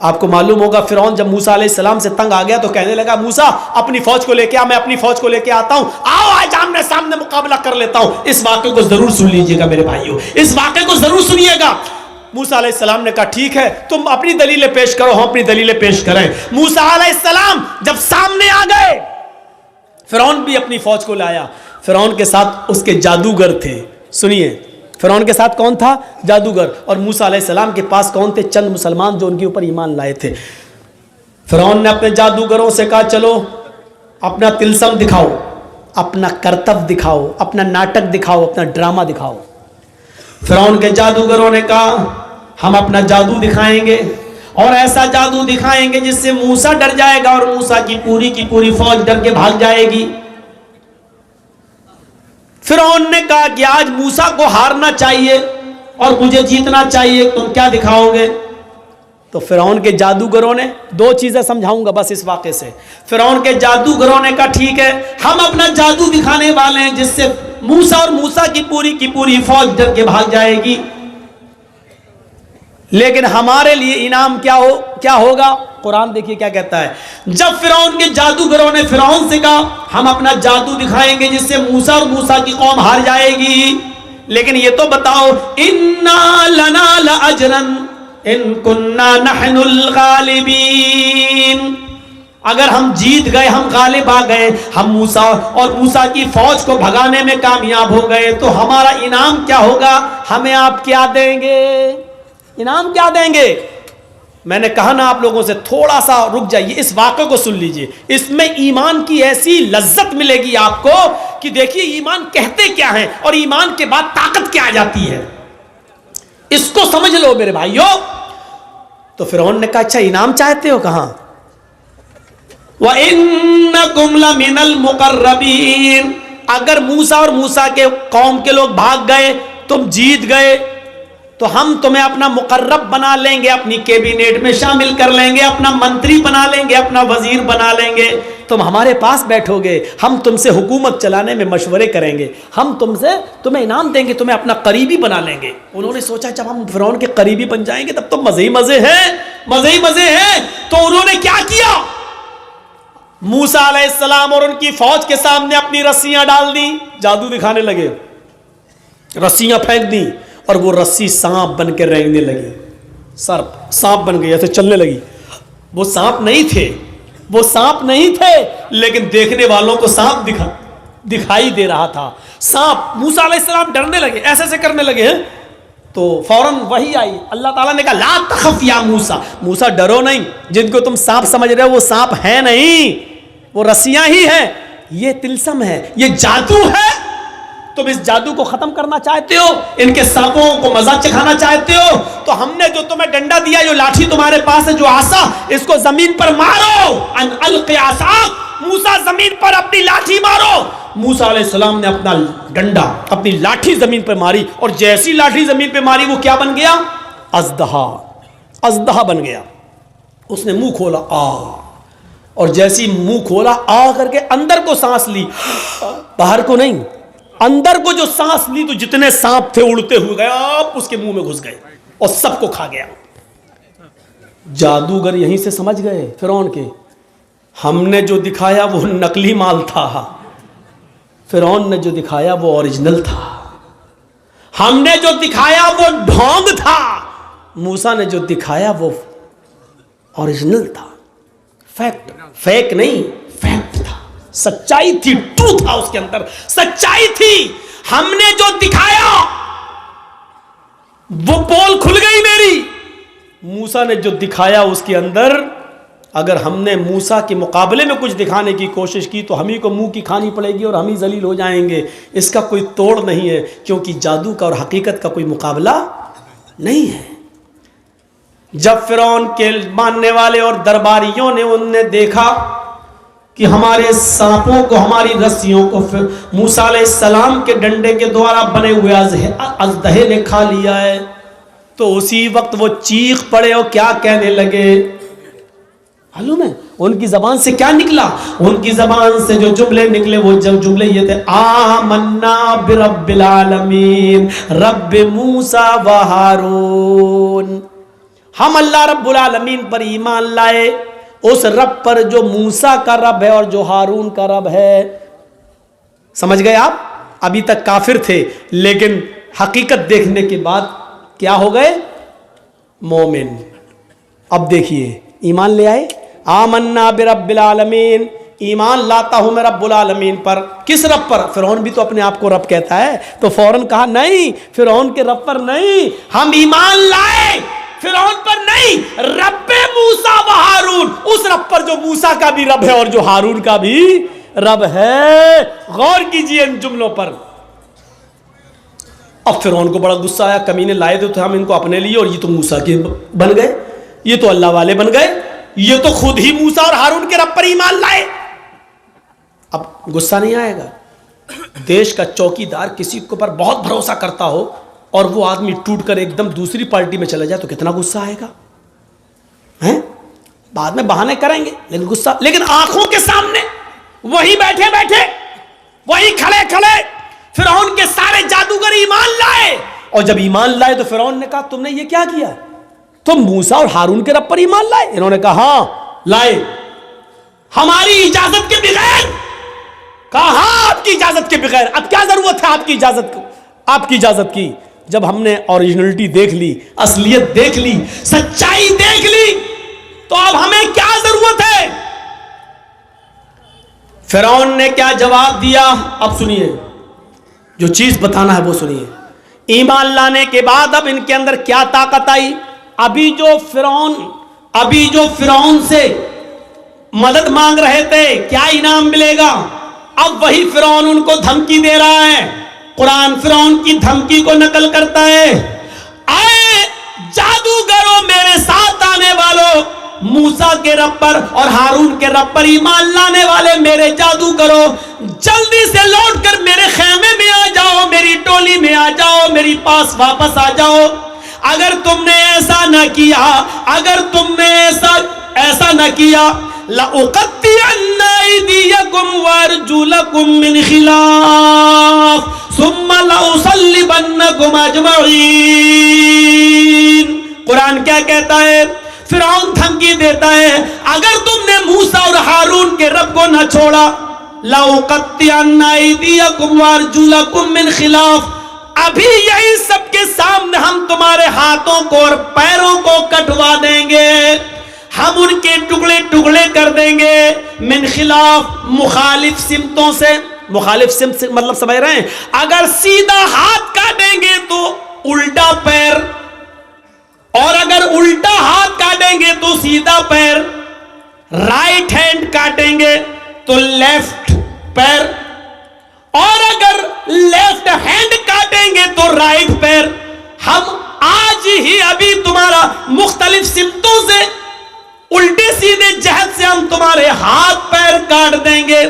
आपको मालूम होगा फिरौन जब मूसा अलैहिस्सलाम से तंग आ गया तो कहने लगा, मूसा अपनी फौज को लेके आ, मैं अपनी फौज को लेके आता हूं, आओ आज आमने सामने मुकाबला कर लेता हूं। इस वाक़े को जरूर सुन लीजिएगा मेरे भाइयों, इस वाक़े को जरूर सुनिएगा। मूसा अलैहिस्सलाम ने कहा ठीक है, तुम अपनी दलीलें पेश करो, हम अपनी दलीलें पेश करें। मूसा अलैहिस्सलाम जब सामने आ गए, फिरौन भी अपनी फौज को लाया। फिरौन के साथ उसके जादूगर थे। सुनिए, फिरौन के साथ कौन था? जादूगर। और मूसा अलैहिस्सलाम के पास कौन थे? चंद मुसलमान जो उनके ऊपर ईमान लाए थे। फिरौन ने अपने जादूगरों से कहा, चलो अपना तिलस्म दिखाओ, अपना करतब दिखाओ, अपना नाटक दिखाओ, अपना ड्रामा दिखाओ। फिरौन के जादूगरों ने कहा, हम अपना जादू दिखाएंगे और ऐसा जादू दिखाएंगे जिससे मूसा डर जाएगा और मूसा की पूरी फौज डर के भाग जाएगी। फिरौन ने कहा कि आज मूसा को हारना चाहिए और मुझे जीतना चाहिए, तुम क्या दिखाओगे? तो फिरौन के जादूगरों ने, दो चीजें समझाऊंगा बस इस वाक़े से। फिरौन के जादूगरों ने कहा ठीक है, हम अपना जादू दिखाने वाले हैं जिससे मूसा और मूसा की पूरी फौज डर के भाग जाएगी, लेकिन हमारे लिए इनाम क्या होगा? कुरान देखिए क्या कहता है। जब फिरौन के जादूगरों ने फिरौन से कहा, हम अपना जादू दिखाएंगे जिससे मूसा और मूसा की कौम हार जाएगी, लेकिन ये तो बताओ, इन्ना लना लअजरन इन कुन्ना नहनुल गालिबीन, अगर हम जीत गए, हम गालिब आ गए, हम मूसा और मूसा की फौज को भगाने में कामयाब हो गए, तो हमारा इनाम क्या होगा? हमें आप क्या देंगे? इनाम क्या देंगे? मैंने कहा ना आप लोगों से, थोड़ा सा रुक जाइए, इस वाक़े को सुन लीजिए। इसमें ईमान की ऐसी लज्जत मिलेगी आपको कि देखिए ईमान कहते क्या है और ईमान के बाद ताकत क्या आ जाती है, इसको समझ लो मेरे भाइयों। तो फिरौन ने कहा, अच्छा इनाम चाहते हो? कहां? व इन्नकुम लमिनल मुकर्रबीन, अगर मूसा और मूसा के कौम के लोग भाग गए, तुम जीत गए, तो हम तुम्हें अपना मुकर्रब बना लेंगे, अपनी कैबिनेट में शामिल कर लेंगे, अपना मंत्री बना लेंगे, अपना वजीर बना लेंगे, तुम हमारे पास बैठोगे, हम तुमसे हुकूमत चलाने में मशवरे करेंगे, हम तुम्हें इनाम देंगे, तुम्हें अपना करीबी बना लेंगे। उन्होंने सोचा जब हम फिरौन के करीबी बन जाएंगे तब तो मजे ही मजे हैं। तो उन्होंने क्या किया? मूसा अलैहिस्सलाम और उनकी फौज के सामने अपनी रस्सियां डाल दी, जादू दिखाने लगे, रस्सियां फेंक दी और वो रस्सी सांप बन के रेंगने लगी, सांप बन गई, ऐसे चलने लगी। वो सांप नहीं थे, लेकिन देखने वालों को सांप दिखाई दे रहा था। सांप, मूसा अलैहिस्सलाम डरने लगे, ऐसे करने लगे हैं, तो फौरन वही आई, अल्लाह ताला ने कहा, ला तखफ या मूसा डरो नहीं, जिनको तुम सांप समझ रहे हो वो सांप है नहीं, वो रस्सियां ही हैं, ये तिलस्म है, ये जादू है। तुम इस जादू को खत्म करना चाहते हो, इनके सांपों को मजा चखाना चाहते हो, तो हमने जो तुम्हें डंडा दिया, जो लाठी तुम्हारे पास है, जो आसा, इसको जमीन पर मारो। अन अलक़ि आसाक, मूसा जमीन पर अपनी लाठी मारो। मूसा अलैहिस्सलाम ने अपना डंडा, अपनी लाठी जमीन पर मारी, और जैसी लाठी जमीन पर मारी वो क्या बन गया? अज़दहा बन गया। उसने मुंह खोला, और जैसी मुंह खोला, करके अंदर को सांस ली, बाहर को नहीं, अंदर को जो सांस ली, तो जितने सांप थे उड़ते हुए गए, उसके मुंह में घुस गए और सबको खा गया। जादूगर यहीं से समझ गए फिरौन के, हमने जो दिखाया वो नकली माल था, फिरौन ने जो दिखाया वो ओरिजिनल था, हमने जो दिखाया वो ढोंग था, मूसा ने जो दिखाया वो ओरिजिनल था, फेक नहीं, फैक्ट था, सच्चाई थी, ट्रू था, उसके अंदर सच्चाई थी। हमने जो दिखाया वो पोल खुल गई मेरी। मूसा ने जो दिखाया उसके अंदर, अगर हमने मूसा के मुकाबले में कुछ दिखाने की कोशिश की तो हम ही को मुंह की खानी पड़ेगी और हम ही जलील हो जाएंगे। इसका कोई तोड़ नहीं है, क्योंकि जादू का और हकीकत का कोई मुकाबला नहीं है। जब फिरौन के मानने वाले और दरबारियों ने उनने देखा कि हमारे सांपों को, हमारी रस्सियों को मूसा अलैहिस्सलाम के डंडे के द्वारा बने हुए अज़दहे ने खा लिया है, तो उसी वक्त वो चीख पड़े और क्या कहने लगे मालूम है? उनकी जबान से क्या निकला? उनकी जबान से जो जुमले निकले वो जुमले ये थे, आमन्ना बिरब्बिल आलमीन रब्बि मूसा व हारून। हम अल्लाह रब्बुल आलमीन पर ईमान लाए, उस रब पर जो मूसा का रब है और जो हारून का रब है। समझ गए आप? अभी तक काफिर थे, लेकिन हकीकत देखने के बाद क्या हो गए? मोमिन। अब देखिए ईमान ले आए। आमन्ना बिरब्बिल आलमीन, ईमान लाता हूं मैं रब्बुल आलमीन पर। किस रब पर? फिरौन भी तो अपने आप को रब कहता है, तो फौरन कहा नहीं, फिरौन के रब पर नहीं, हम ईमान लाए फिरौन पर नहीं, रब्बे मूसा व हारून, उस रब पर जो मूसा का भी रब है और जो हारून का भी रब है। गौर कीजिए इन जुमलों पर। अब फिरौन को बड़ा गुस्सा आया, कमीने लाए थे हम इनको अपने लिए और ये तो मूसा के बन गए, ये तो अल्लाह वाले बन गए, ये तो खुद ही मूसा और हारून के रब पर ईमान लाए। अब गुस्सा नहीं आएगा? देश का चौकीदार किसी के ऊपर बहुत भरोसा करता हो और वो आदमी टूट कर एकदम दूसरी पार्टी में चला जाए तो कितना गुस्सा आएगा? हैं? बाद में बहाने करेंगे लेकिन गुस्सा, लेकिन आंखों के सामने वही बैठे बैठे, वही खड़े खड़े फिरौन के सारे जादूगर ईमान लाए। और जब ईमान लाए तो फिरौन ने कहा तुमने ये क्या किया? तुम मूसा और हारून के रब पर ईमान लाए? इन्होंने कहा हाँ लाए, हमारी इजाजत के बगैर। कहा आपकी इजाजत के बगैर? अब क्या जरूरत है आपकी इजाजत को, आपकी इजाजत की? जब हमने ओरिजिनलिटी देख ली, असलियत देख ली, सच्चाई देख ली, तो अब हमें क्या जरूरत है? फिरौन ने क्या जवाब दिया? अब सुनिए, जो चीज बताना है वो सुनिए। ईमान लाने के बाद अब इनके अंदर क्या ताकत आई? अभी जो फिरौन से मदद मांग रहे थे, क्या इनाम मिलेगा, अब वही फिरौन उनको धमकी दे रहा है। कुरान फिरौन की धमकी को नकल करता है। आए जादूगरों, मेरे साथ आने वालों, मूसा के रब पर और हारून के रब पर ईमान लाने वाले मेरे जादूगरों, जल्दी से लौटकर मेरे खेमे में आ जाओ, मेरी टोली में आ जाओ, मेरी पास वापस आ जाओ। अगर तुमने ऐसा न किया, अगर तुमने ऐसा न किया, लउक़त्तिअन्ना अयदियकुम वअरजुलकुम मिन खिलाफ सुम्मा लउसल्लिबन्नकुम अजमईन। कुरान क्या कहता है? फिरौन धमकी देता है, अगर तुमने मूसा और हारून के रब को न छोड़ा, लउक़त्तिअन्ना अयदियकुम वअरजुलकुम मिन खिलाफ, अभी यही सबके सामने हम तुम्हारे हाथों को और पैरों को कटवा देंगे, हम उनके टुकड़े टुकड़े कर देंगे। मिन खिलाफ, मुखालिफ सिमतों से। मुखालिफ सिमत से मतलब समझ रहे हैं? अगर सीधा हाथ काटेंगे तो उल्टा पैर, और अगर उल्टा हाथ काटेंगे तो सीधा पैर, राइट हैंड काटेंगे तो लेफ्ट पैर, और अगर लेफ्ट हैंड काटेंगे तो राइट पैर। हम आज ही अभी तुम्हारा मुख्तलिफ सिमतों से, उल्टे सीधे जहत से हम तुम्हारे हाथ पैर काट देंगे।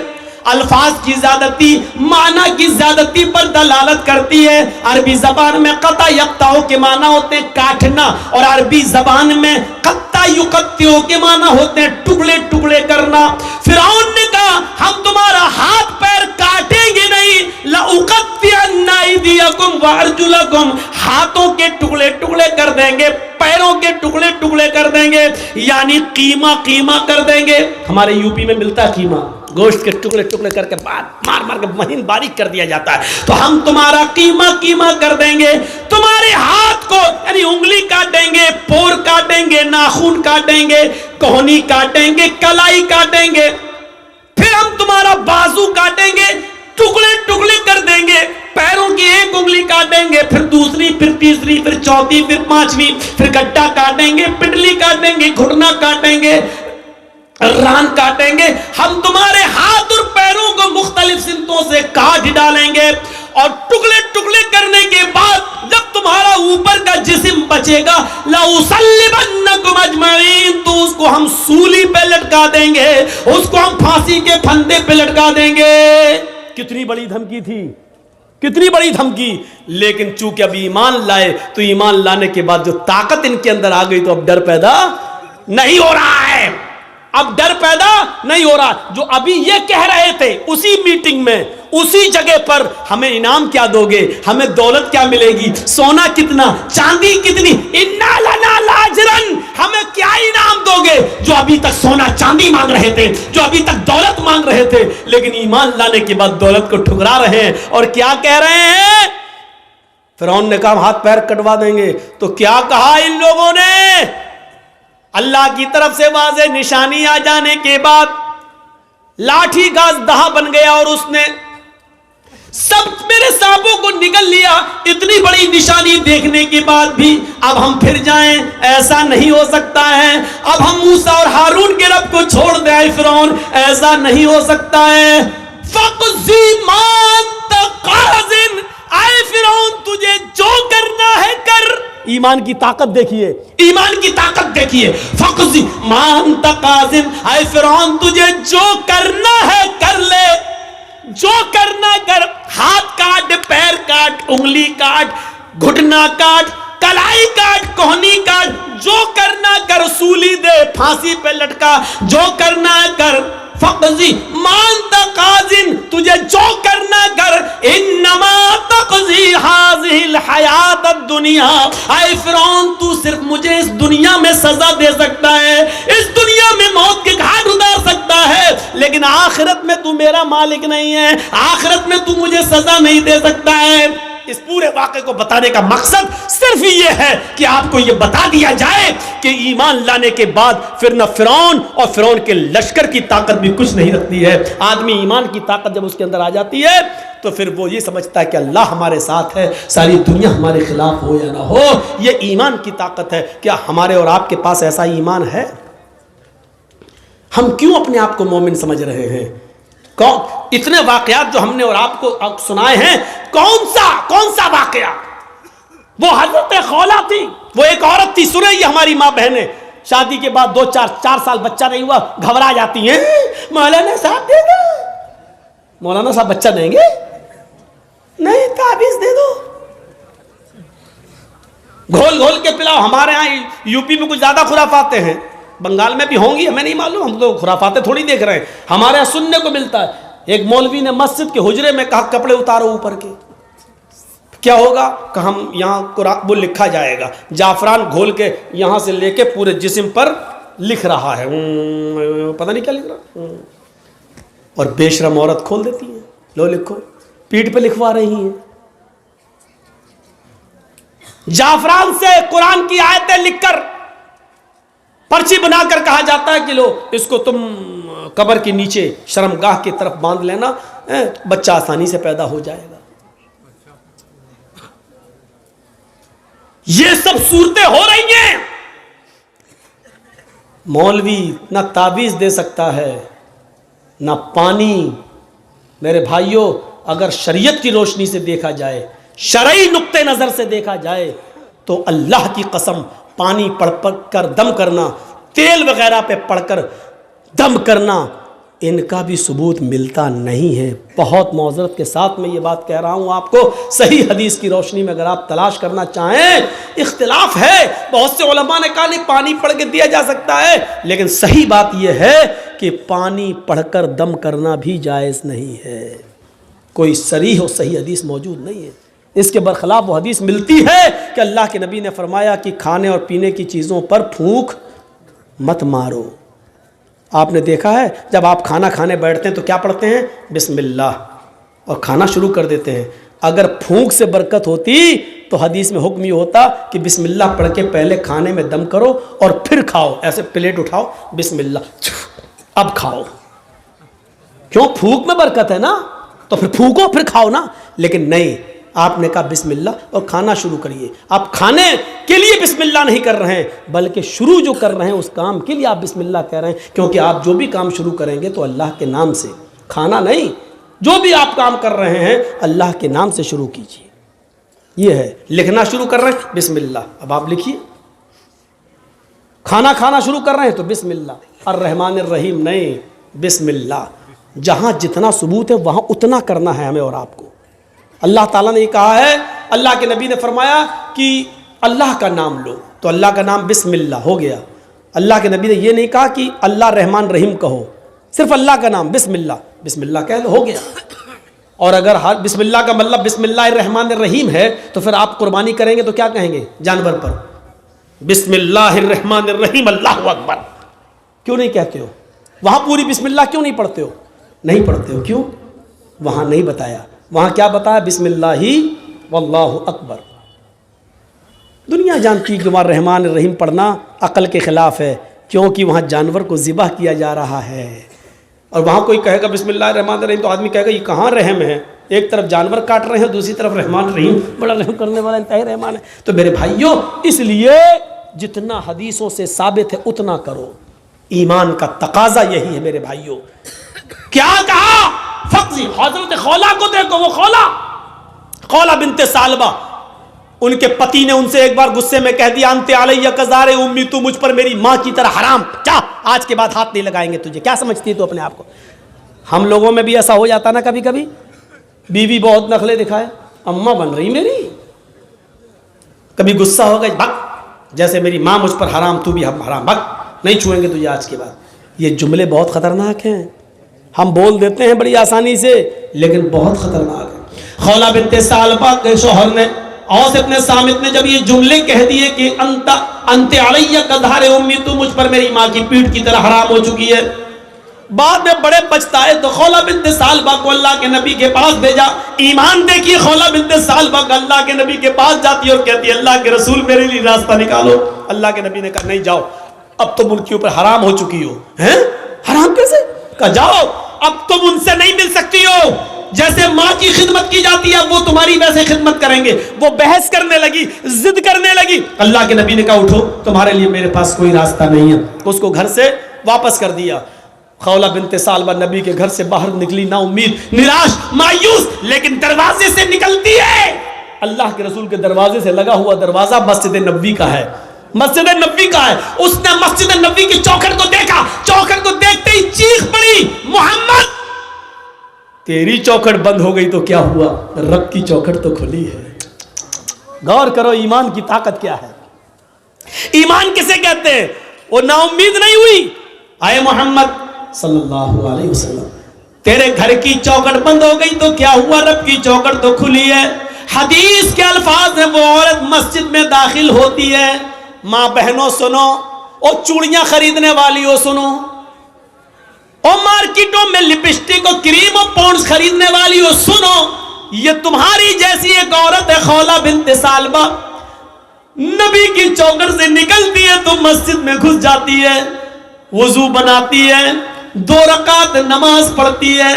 अल्फाज की ज्यादती माना की ज्यादती पर दलालत करती है। अरबी जबान में कता यक्ताओं के माना होते हैं काटना, और अरबी जबान में कत्ता युकत्तियों के माना होते हैं टुकड़े टुकड़े करना। फिरौन ने कहा हम तुम्हारा हाथ पैर काटेंगे नहीं, लउक़त्तिअन्ना अयदियकुम वअरजुलकुम, हाथों के टुकड़े टुकड़े कर देंगे, पैरों के टुकड़े टुकड़े कर देंगे, यानी कीमा कीमा कर देंगे। हमारे यूपी में मिलता है कीमा, गोश्त के टुकड़े टुकड़े करके मार मार के महीन बारीक कर दिया जाता है। तो हम तुम्हारा कीमा कीमा कर देंगे, तुम्हारे हाथ को यानी उंगली काटेंगे, पोर काटेंगे, नाखून काटेंगे, कोहनी काटेंगे, कलाई काटेंगे, फिर हम तुम्हारा बाजू काटेंगे, टुकड़े टुकड़े कर देंगे, पैरों की एक उंगली काटेंगे, फिर दूसरी, फिर तीसरी, फिर चौथी, फिर पांचवी, फिर गड्ढा काटेंगे, पिटली काटेंगे, घुटना काटेंगे, रान काटेंगे। हम तुम्हारे हाथ और पैरों को मुख्तलिफ सिमतों से काट डालेंगे, और टुकड़े टुकड़े करने के बाद जब तुम्हारा ऊपर का जिस्म बचेगा, लउसल्लिबन्नकुम अजमईन, तो उसको हम सूली पे लटका देंगे, उसको हम फांसी के फंदे पे लटका देंगे। कितनी बड़ी धमकी थी, कितनी बड़ी धमकी। लेकिन चूंकि अब ईमान लाए, तो ईमान लाने के बाद जो ताकत इनके अंदर आ गई, तो अब डर पैदा नहीं हो रहा है। अब डर पैदा नहीं हो रहा। जो अभी ये कह रहे थे उसी मीटिंग में, उसी जगह पर, हमें इनाम क्या दोगे, हमें दौलत क्या मिलेगी, सोना कितना, चांदी कितनी, इन्ना लना लाजरन, हमें क्या इनाम दोगे? जो अभी तक सोना चांदी मांग रहे थे, जो अभी तक दौलत मांग रहे थे, लेकिन ईमान लाने के बाद दौलत को ठुकरा रहे हैं और क्या कह रहे हैं? फिरौन ने कहा हाथ पैर कटवा देंगे। तो क्या कहा इन लोगों ने? अल्लाह की तरफ से वाज़े निशानी आ जाने के बाद लाठी का दहा बन गया और उसने सब मेरे सांपों को निगल लिया। इतनी बड़ी निशानी देखने के बाद भी अब हम फिर जाएं? ऐसा नहीं हो सकता है। अब हम मूसा और हारून के रब को छोड़ दें फिरौन? ऐसा नहीं हो सकता है। फक़ज़ी मा तक़ाज़िन, आए फिरौन तुझे जो करना है कर। ईमान की ताकत देखिए, ईमान की ताकत देखिए। फक़ज़ी मा तक़ाज़िन, आए फिरौन तुझे जो करना है कर ले, जो करना कर। हाथ काट, पैर काट, उंगली काट, घुटना काट, कलाई काट, कोहनी काट, जो करना कर। सूली दे, फांसी पे लटका, जो करना कर। फक़ज़ी मान तक़ाज़िन, तुझे जो करना कर। इन्नमा तक़ज़ी हाज़िहिल हयात दुनिया, आए फिरौन तू सिर्फ मुझे इस दुनिया में सजा दे सकता है, इस दुनिया में मौत के घाट उतार सकता है, लेकिन आखिरत में तू मेरा मालिक नहीं है, आखिरत में तू मुझे सजा नहीं दे सकता है। इस पूरे वाक़े को बताने का मकसद सिर्फ ये है कि आपको ये बता दिया जाए कि ईमान लाने के बाद फिर न फिरौन और फिरौन के लश्कर की ताकत भी कुछ नहीं रखती है। आदमी ईमान की ताकत जब उसके अंदर आ जाती है तो फिर वो ये समझता है कि अल्लाह हमारे साथ है, सारी दुनिया हमारे खिलाफ हो या ना हो। ये ईमान की ताकत है। क्या हमारे और आपके पास ऐसा ईमान है? हम क्यों अपने आप को मोमिन समझ रहे हैं? कौन इतने वाकयात जो हमने और आपको सुनाए हैं, कौन सा वाकया? वो हजरत खौला थी, वो एक औरत थी। सुने, ये हमारी माँ बहनें शादी के बाद 2-4 साल बच्चा नहीं हुआ घबरा जाती हैं। मौलाना साहब देगा, मौलाना साहब बच्चा देंगे? नहीं, ताबीज दे दो, घोल घोल के पिलाओ। हमारे यहाँ यूपी में कुछ ज्यादा खुराफाते हैं, बंगाल में भी होंगी, हमें नहीं मालूम, हम तो खुराफाते थोड़ी देख रहे हैं। हमारे यहाँ सुनने को मिलता है, एक मौलवी ने मस्जिद के हुजरे में कहा कपड़े उतारो ऊपर के। क्या होगा? कहा हम यहाँ वो लिखा जाएगा, जाफरान घोल के यहाँ से लेके पूरे जिस्म पर लिख रहा है, पता नहीं क्या लिख रहा। और बेशरम औरत खोल देती है, लो लिखो, पीठ पे लिखवा रही है। जाफरान से कुरान की आयतें लिखकर पर्ची बनाकर कहा जाता है कि लो इसको तुम कब्र के नीचे शर्मगाह की तरफ बांध लेना, बच्चा आसानी से पैदा हो जाएगा। ये सब सूरतें हो रही हैं। मौलवी ना ताबीज दे सकता है ना पानी। मेरे भाइयों, अगर शरीयत की रोशनी से देखा जाए, शरई नुक्ते नजर से देखा जाए, तो अल्लाह की कसम पानी पढ़ कर दम करना, तेल वगैरह पे पढ़कर दम करना, इनका भी सबूत मिलता नहीं है। बहुत मौजरत के साथ मैं ये बात कह रहा हूँ आपको, सही हदीस की रोशनी में अगर आप तलाश करना चाहें, इख्तिलाफ है। बहुत से उलमा ने कहा नहीं पानी पढ़ के दिया जा सकता है, लेकिन सही बात यह है कि पानी पढ़कर दम करना भी जायज़ नहीं है। कोई सरीह और सही हदीस मौजूद नहीं है। इसके बरखिलाफ वो हदीस मिलती है कि अल्लाह के नबी ने फरमाया कि खाने और पीने की चीज़ों पर फूंक मत मारो। आपने देखा है जब आप खाना खाने बैठते हैं तो क्या पढ़ते हैं? बिस्मिल्लाह, और खाना शुरू कर देते हैं। अगर फूंक से बरकत होती तो हदीस में हुक्म ये होता कि बिस्मिल्लाह पढ़ के पहले खाने में दम करो और फिर खाओ। ऐसे प्लेट उठाओ, बिस्मिल्लाह, अब खाओ। क्यों? फूंक में बरकत है ना, तो फिर फूंको फिर खाओ ना। लेकिन नहीं, आपने कहा बिस्मिल्लाह और खाना शुरू करिए। आप खाने के लिए बिस्मिल्लाह नहीं कर रहे हैं, बल्कि शुरू जो कर रहे हैं उस काम के लिए आप बिस्मिल्लाह कह रहे हैं। क्योंकि आप जो भी काम शुरू करेंगे तो अल्लाह के नाम से, खाना नहीं, जो भी आप काम कर रहे हैं अल्लाह के नाम से शुरू कीजिए। ये है, लिखना शुरू कर रहे हैं बिस्मिल्लाह, अब आप लिखिए। खाना खाना शुरू कर रहे हैं तो बिस्मिल्लाह, अर्रहमानिर रहीम नहीं, बिस्मिल्लाह। जहाँ जितना सबूत है वहाँ उतना करना है हमें और आपको। अल्लाह ताला ने कहा है, अल्लाह के नबी ने फरमाया कि अल्लाह का नाम लो, तो अल्लाह का नाम बिस्मिल्लाह हो गया। अल्लाह के नबी ने यह नहीं कहा कि अल्लाह रहमान रहीम कहो, सिर्फ अल्लाह का नाम बिस्मिल्लाह, बिस्मिल्लाह कह लो, हो गया। और अगर हर बिस्मिल्लाह का मतलब बिस्मिल्लाह रहमान रहीम है तो फिर आप कुर्बानी करेंगे तो क्या कहेंगे? जानवर पर। बिस्मिल्लाहिर्रहमानिर्रहीम अल्लाहु अकबर क्यों नहीं कहते हो? वहां पूरी बिस्मिल्लाह क्यों नहीं पढ़ते हो? नहीं पढ़ते हो क्यों? वहां नहीं बताया। वहां क्या बताया? बिस्मिल्लाहि वल्लाहु अकबर। दुनिया जानती कि वहाँ रहमान रहीम पढ़ना अकल के ख़िलाफ़ है, क्योंकि वहाँ जानवर को ज़िबह किया जा रहा है। और वहाँ कोई कहेगा बिस्मिल्लाह रहमान रहीम तो आदमी कहेगा ये कहाँ रहम है? एक तरफ जानवर काट रहे हैं, दूसरी तरफ रहमान रहीम, बड़ा रहम करने वाला इंतहा रहमान है। तो मेरे भाइयों, इसलिए जितना हदीसों से साबित है उतना करो। ईमान का तकाजा यही है मेरे भाइयों। क्या कहा? फक्जी हज़रत खौला को देखो, वो खौला बिनते सालबा, उनके पति ने उनसे एक बार गुस्से में कह दिया अंते अलैया कज़ारे उम्मी, तू मुझ पर मेरी माँ की तरह हराम, क्या आज के बाद हाथ नहीं लगाएंगे तुझे। क्या समझती है तू अपने आप को? हम लोगों में भी ऐसा हो जाता ना कभी कभी, बीवी बहुत नखले दिखाए, अम्मा बन रही मेरी, कभी गुस्सा हो गई, भग, जैसे मेरी माँ मुझ पर हराम तू भी हम हराम, भग, नहीं छुएंगे तुझे आज के बाद। ये जुमले बहुत खतरनाक हैं, हम बोल देते हैं बड़ी आसानी से, लेकिन बहुत खतरनाक है। खौला बिनते सालबा के शौहर ने औस इब्ने सामित ने जब ये जुमले कह दिए कि अंते अलैया कज़ारे उम्मी, तू मुझ पर मेरी माँ की पीठ की तरह हराम हो चुकी है, बाद में बड़े पछताए तो खौला बिनते सालबा को अल्लाह के नबी के पास भेजा। ईमान देखिए, खौला बिनते सालबा का अल्लाह के नबी के पास जाती है और कहती है अल्लाह के रसूल मेरे लिए रास्ता निकालो। अल्लाह के नबी ने कहा नहीं जाओ, अब तुम उनके ऊपर हराम हो चुकी हो। हैं? हराम कैसे? कहा जाओ, अब तुम उनसे नहीं मिल सकती हो। जैसे माँ की खिदमत की जाती है वो तुम्हारी वैसे खिदमत करेंगे। वो बहस करने लगी, जिद करने लगी। अल्लाह के नबी ने कहा उठो, तुम्हारे लिए मेरे पास कोई रास्ता नहीं है। उसको घर से वापस कर दिया। खौला बिनते सालबा नबी के घर से बाहर निकली, ना उम्मीद, निराश, मायूस, लेकिन दरवाजे से निकलती है। अल्लाह के रसूल के दरवाजे से लगा हुआ दरवाजा मस्जिद नबवी का है, मस्जिद नबवी का है। उसने मस्जिद नबवी की चौखट को देखा, चौखट को देखते ही चीख पड़ी, मोहम्मद तेरी चौखट बंद हो गई तो क्या हुआ, रब की चौखट तो खुली है। गौर करो ईमान की ताकत क्या है। ईमान किसे कहते हैं? वो नाउम्मीद नहीं हुई। आए मोहम्मद सल्लल्लाहु अलैहि वसल्लम, तेरे घर की चौखट बंद हो गई तो क्या हुआ, रब की चौखट तो खुली है। हदीस के अल्फाज है, वो औरत मस्जिद में दाखिल होती है। माँ बहनों सुनो, और चूड़ियां खरीदने वाली हो सुनो, और मार्केटों में लिपस्टिक और क्रीम और पॉन्ड्स खरीदने वाली हो सुनो, ये तुम्हारी जैसी एक औरत है खौला बिनते सालबा, नबी की चौखट से निकलती है तो मस्जिद में घुस जाती है, वुजू बनाती है, 2 रकात नमाज पढ़ती है,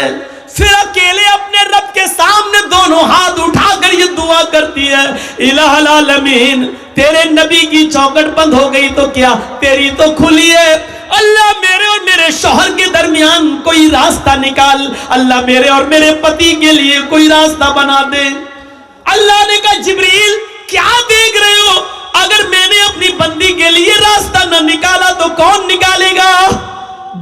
फिर अकेले अपने रब के सामने दोनों हाथ उठाकर ये दुआ करती है, इलाहुल आलमीन तेरे नबी की चौखट बंद हो गई तो क्या, तेरी तो खुली है। अल्लाह मेरे और मेरे शौहर के दरमियान कोई रास्ता निकाल, अल्लाह मेरे और मेरे पति के लिए कोई रास्ता बना दे। अल्लाह ने कहा जिब्रील क्या देख रहे हो, अगर मैंने अपनी बंदी के लिए रास्ता न निकाला तो कौन निकालेगा।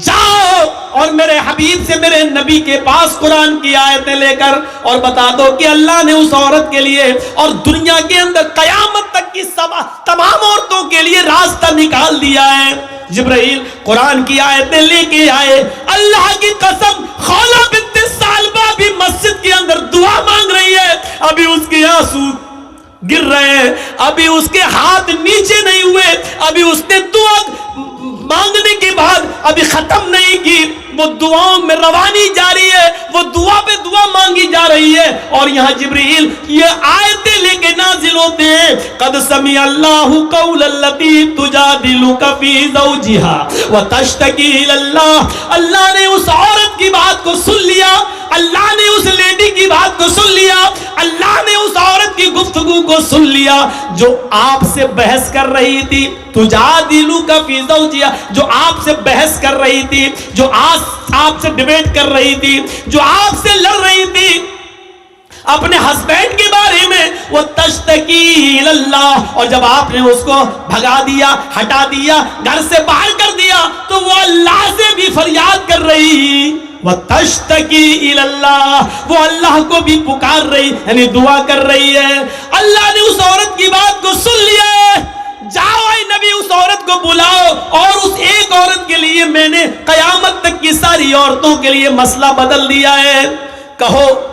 जाओ और मेरे हबीब से, मेरे नबी के पास कुरान की आयतें लेकर और बता दो कि अल्लाह ने उस औरत के लिए और दुनिया के अंदर कयामत तक की तमाम औरतों के लिए रास्ता निकाल दिया है। जिब्राइल कुरान की आयतें लेके आए। अल्लाह की कसम खौला बिनते सालबा भी मस्जिद के अंदर दुआ मांग रही है, अभी उसके आंसू गिर रहे हैं, अभी उसके हाथ नीचे नहीं हुए, अभी उसने दुआ मांगने के बाद अभी खत्म नहीं की, वो दुआओं में रवानी जारी है, वो दुआ पे दुआ मांगी जा रही है। और यहाँ जिब्रील ये आयतें लेके नाजिल होते हैं, कद समी अल्लाहु कौलल्लती तुजादिलुका फी ज़ौजिहा व तश्तकी इलल्लाह। अल्लाह ने उस औरत की बात को सुन लिया, अल्लाह ने उस लेडी की बात को सुन लिया, अल्लाह ने उस औरत की गुफ्तगू को सुन लिया जो आपसे बहस कर रही थी, तुजादिलुका फी ज़ौजिहा, जो आपसे बहस कर रही थी, जो आपसे डिबेट कर रही थी, जो आपसे लड़ रही थी अपने हस्बैंड के बारे में, वो तश्तकी इलल्लाह, और जब आपने उसको भगा दिया, हटा दिया, घर से बाहर कर दिया, तो वो अल्लाह से भी फरियाद कर रही, वो तश्तकी इलल्लाह, वो अल्लाह को भी पुकार रही, यानी दुआ कर रही है। अल्लाह ने उस औरत की बात को सुन लिया है। जाओ ऐ नबी उस औरत को बुलाओ, और उस एक औरत के लिए मैंने कयामत तक की सारी औरतों के लिए मसला बदल दिया है। कहो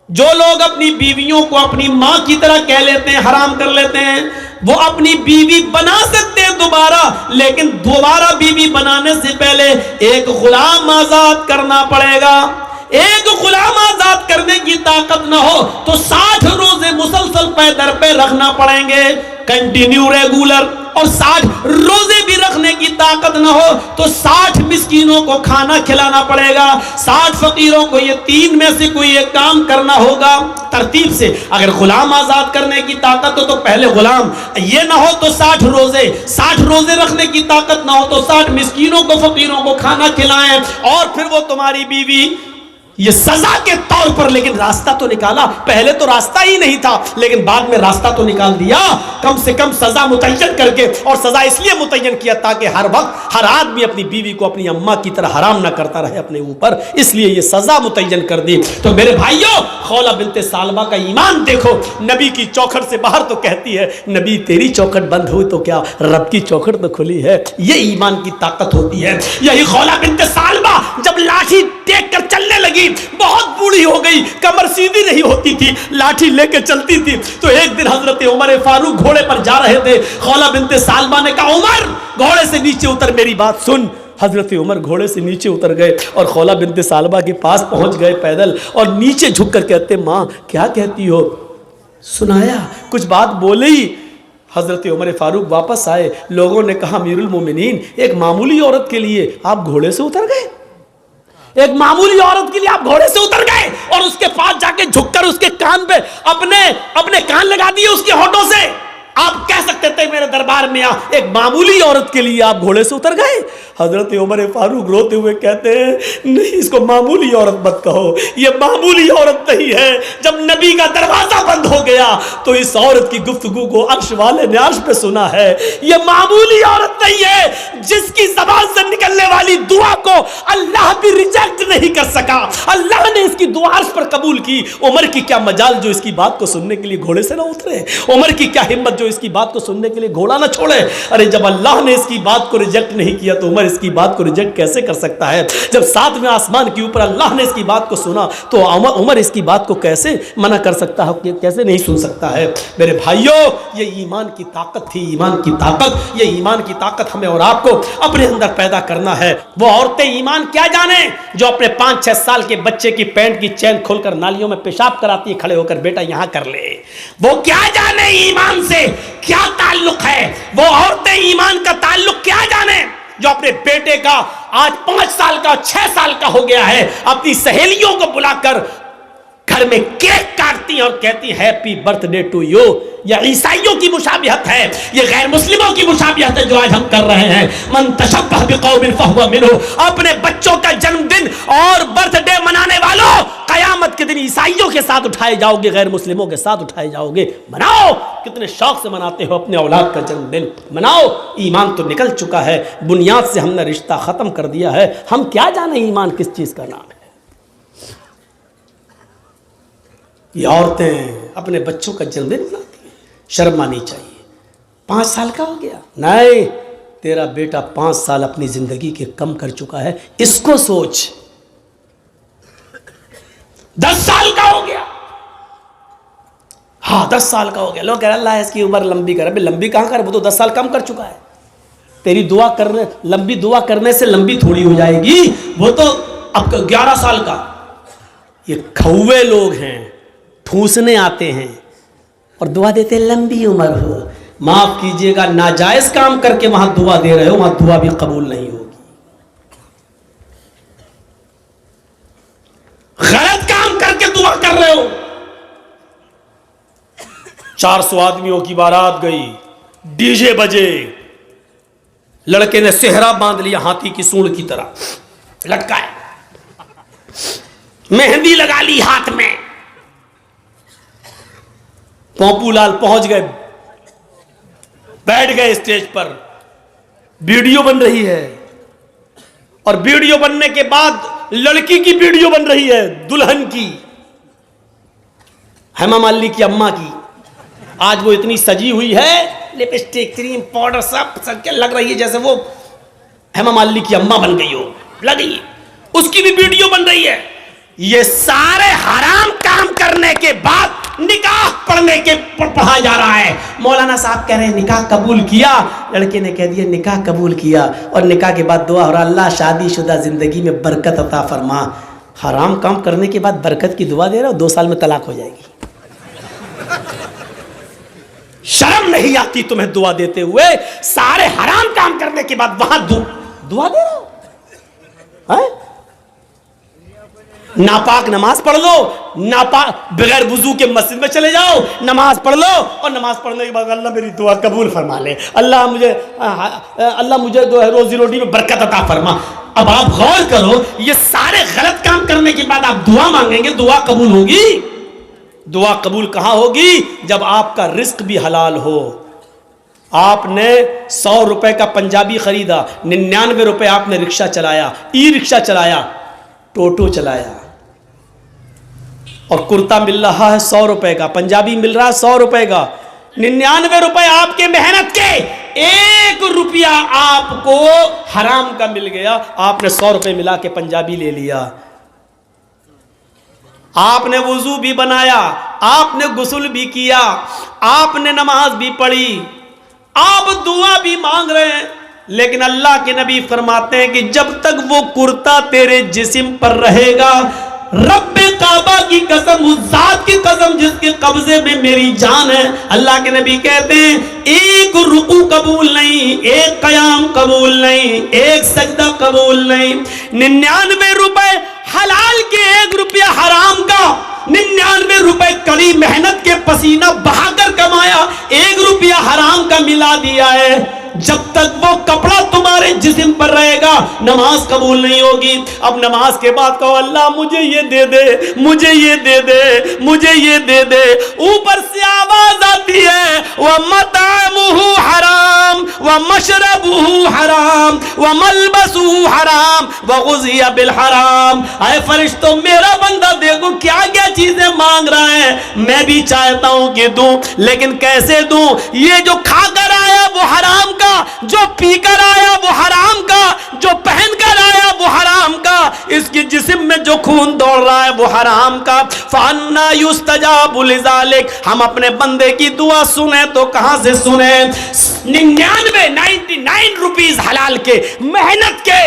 जो लोग अपनी बीवियों को अपनी माँ की तरह कह लेते हैं, हराम कर लेते हैं, वो अपनी बीवी बना सकते हैं दोबारा, लेकिन दोबारा बीवी बनाने से पहले एक गुलाम आजाद करना पड़ेगा। एक गुलाम आजाद करने की ताकत ना हो तो 60 रोजे मुसलसल पैदर पे रखना पड़ेंगे, कंटिन्यू रेगुलर। और 60 रोजे भी रखने की ताकत ना हो तो 60 मिस्कीनों को खाना खिलाना पड़ेगा, 60 फकीरों को। ये 3 में से कोई एक काम करना होगा तरतीब से। अगर गुलाम आजाद करने की ताकत हो तो पहले गुलाम, ये ना हो तो 60 रोजे रखने की ताकत ना हो तो 60 मिस्कीनों को, फकीरों को खाना खिलाएं, और फिर वो तुम्हारी बीवी। ये सजा के तौर पर, लेकिन रास्ता तो निकाला। पहले तो रास्ता ही नहीं था, लेकिन बाद में रास्ता तो निकाल दिया, कम से कम सजा मुतय्यन करके। और सजा इसलिए मुतय्यन किया ताकि हर वक्त हर आदमी अपनी बीवी को अपनी अम्मा की तरह हराम ना करता रहे अपने ऊपर, इसलिए ये सजा मुतय्यन कर दी। तो मेरे भाइयों, खौला बिनते सालबा का ईमान देखो। नबी की चौखट से बाहर तो कहती है, नबी तेरी चौखट बंद हुई तो क्या, रब की चौखट तो खुली है। ये ईमान की ताकत होती है। यही खौला बिनते सालबा जब लाठी टेक कर चलने लगी, बहुत बूढ़ी हो गई, कमर सीधी नहीं होती थी, लाठी लेकर चलती थी। तो एक दिन हजरत उमर फारूक घोड़े पर जा रहे थे। खौला बिनते सालबा ने कहा, उमर घोड़े से नीचे उतर, मेरी बात सुन। हजरत उमर घोड़े से नीचे उतर गए और खौला बिनते सालबा के पास पहुंच गए पैदल, और नीचे झुककर कहते, माँ क्या कहती हो? सुनाया, कुछ बात बोले ही हजरत उमर फारूक वापस आए। लोगों ने कहा, अमीरुल मोमिनीन, एक मामूली औरत के लिए आप घोड़े से उतर गए? एक मामूली औरत के लिए आप घोड़े से उतर गए और उसके पास जाके झुककर उसके कान पे अपने कान लगा दिए उसके होठों से? आप कह सकते थे मेरे दरबार में एक मामूली औरत के लिए आप घोड़े से उतर गए? हजरत उमर फारूक रोते हुए कहते हैं, नहीं, इसको मामूली औरत मत कहो, ये मामूली औरत नहीं है। जब नबी का दरवाजा बंद हो गया तो इस औरत की गुफ्तगू को अर्श वाले ने अर्श पे सुना है। ये मामूली औरत नहीं है, जिसकी ज़बान से निकलने वाली दुआ को अल्लाह भी रिजेक्ट नहीं कर सका। अल्लाह ने इसकी दुआ अर्श पर कबूल की। उमर की क्या मजाल जो इसकी बात को सुनने के लिए घोड़े से ना उतरे, उमर की क्या हिम्मत जो इसकी बात को सुनने के लिए घोड़ा ना छोड़े। अरे जब अल्लाह ने इसकी बात को रिजेक्ट नहीं किया तो उमर इसकी बात को रिजेक्ट कैसे कर सकता है? जब 7वें आसमान के ऊपर अल्लाह ने इसकी बात को सुना तो उमर इसकी बात को कैसे मना कर सकता है, कैसे नहीं सुन सकता है? मेरे भाइयों, ये ईमान की ताकत थी, ईमान की ताकत। ये ईमान की ताकत हमें और आपको अपने अंदर पैदा करना है। वो औरतें ईमान क्या जाने जो अपने 5-6 साल के बच्चे की पैंट की चैन खोलकर नालियों में पेशाब कराती है, खड़े होकर, बेटा यहां कर ले। वो क्या जाने ईमान से क्या ताल्लुक है? वो औरतें ईमान का ताल्लुक क्या जाने जो अपने बेटे का आज 5 साल का 6 साल का हो गया है, अपनी सहेलियों को बुलाकर घर में केक काटती और कहती हैप्पी बर्थडे टू यू। यह ईसाइयों की मुशाबिहत है, यह गैर मुस्लिमों की मुशाबिहत है जो आज हम कर रहे हैं। मन तशब्बह बिकौमिन फहुवा मिन्हु। अपने बच्चों का जन्मदिन और बर्थडे मनाने वालों, कयामत के दिन ईसाइयों के साथ उठाए जाओगे, गैर मुस्लिमों के साथ उठाए जाओगे। मनाओ, कितने शौक से मनाते हो अपने औलाद का जन्मदिन, मनाओ। ईमान तो निकल चुका है, बुनियाद से हमने रिश्ता खत्म कर दिया है। हम क्या जाने ईमान किस चीज का नाम है। ये औरतें अपने बच्चों का जन्मदिन मनाती हैं, शर्म आनी चाहिए। 5 साल का हो गया, नहीं, तेरा बेटा 5 साल अपनी जिंदगी के कम कर चुका है, इसको सोच। 10 साल का हो गया, हाँ 10 साल का हो गया, लोग कह रहे अल्लाह इसकी उम्र लंबी करे। लंबी कहां करे, वो तो 10 साल कम कर चुका है। तेरी दुआ करने, लंबी दुआ करने से लंबी थोड़ी हो जाएगी, वो तो अब 11 साल का। ये खौवे लोग हैं, ठूसने आते हैं और दुआ देते लंबी उम्र हो। माफ कीजिएगा, नाजायज काम करके वहां दुआ दे रहे हो, वहां दुआ भी कबूल नहीं होगी। गलत काम करके दुआ कर रहे हो। 400 आदमियों की बारात गई, डीजे बजे, लड़के ने सेहरा बांध लिया हाथी की सूंड की तरह लटकाए, मेहंदी लगा ली हाथ में। पोंपूलाल पहुंच गए, बैठ गए स्टेज पर, वीडियो बन रही है। और वीडियो बनने के बाद लड़की की वीडियो बन रही है, दुल्हन की, हेमा मालिनी की अम्मा की। आज वो इतनी सजी हुई है, लिपस्टिक, क्रीम, पाउडर सब क्या लग रही है जैसे वो हेमा मालिनी की अम्मा बन गई हो, लगी। उसकी भी वीडियो बन रही है। ये सारे हराम काम करने के बाद निकाह पढ़ने के पढ़ा जा रहा है। मौलाना साहब कह रहे हैं निकाह कबूल किया, लड़के ने कह दिया निकाह कबूल किया, और निकाह के बाद दुआ हो रहा अल्लाह शादीशुदा जिंदगी में बरकत अता फरमा। हराम काम करने के बाद बरकत की दुआ दे रहा हो, 2 साल में तलाक हो जाएगी। शर्म नहीं आती तुम्हें दुआ देते हुए? सारे हराम काम करने के बाद वहां दुआ दे रहे हो है? नापाक नमाज पढ़ लो, नापाक बगैर वुजू के मस्जिद में चले जाओ, नमाज पढ़ लो, और नमाज पढ़ने के बाद अल्लाह मेरी दुआ कबूल फरमा ले, अल्लाह मुझे जो है रोजी रोटी में बरकत अता फरमा। अब आप गौर करो, ये सारे गलत काम करने के बाद आप दुआ मांगेंगे, दुआ कबूल होगी? दुआ कबूल कहां होगी? जब आपका रिस्क भी हलाल हो। आपने 100 रुपए का पंजाबी खरीदा, 99 रुपए आपने रिक्शा चलाया, ई रिक्शा चलाया, टोटो चलाया, और कुर्ता मिल रहा है 100 रुपए का, पंजाबी मिल रहा है 100 रुपए का, 99 रुपए आपके मेहनत के, 1 रुपया आपको हराम का मिल गया। आपने 100 रुपए मिला के पंजाबी ले लिया, आपने वुजू भी बनाया, आपने गुस्ल भी किया, आपने नमाज भी पढ़ी, आप दुआ भी मांग रहे हैं, लेकिन अल्लाह के नबी फरमाते हैं कि जब तक वो कुर्ता तेरे जिस्म पर रहेगा, रब्बे काबा की कसम, उस जात की कसम जिसके कब्जे में मेरी जान है, अल्लाह के नबी कहते हैं 1 रुकू कबूल नहीं, 1 कयाम कबूल नहीं, 1 सजदा कबूल नहीं। 99 रुपए हलाल के, 1 रुपया हराम का, 99 रुपए कड़ी मेहनत के पसीना बहाकर कमाया, 1 रुपया हराम का मिला दिया है। जब तक वो कपड़ा तुम्हारे जिस्म पर रहेगा, नमाज कबूल नहीं होगी। अब नमाज के बाद कहो अल्लाह मुझे ये दे दे, मुझे ये दे दे, मुझे ये दे दे। ऊपर से आवाज आती है व मतामुहु हराम व मशरबुहु हराम व मलबसुहु हराम व गुज़िया बिल हराम। आए फरिश्तों, मेरा बंदा देखो क्या क्या चीजें मांग रहा है, मैं भी चाहता हूं कि दूं, लेकिन कैसे दूं? ये जो खाकर आया वो हराम का, जो पीकर आया वो हराम का, जो पहनकर आया वो हराम का, इसके जिस्म में जो खून दौड़ रहा है वो हराम का। फअन्ना युस्तजाबु लिज़ालिक। हम अपने बंदे की दुआ सुने तो कहां से सुने? 99 रुपीस हलाल के, मेहनत के,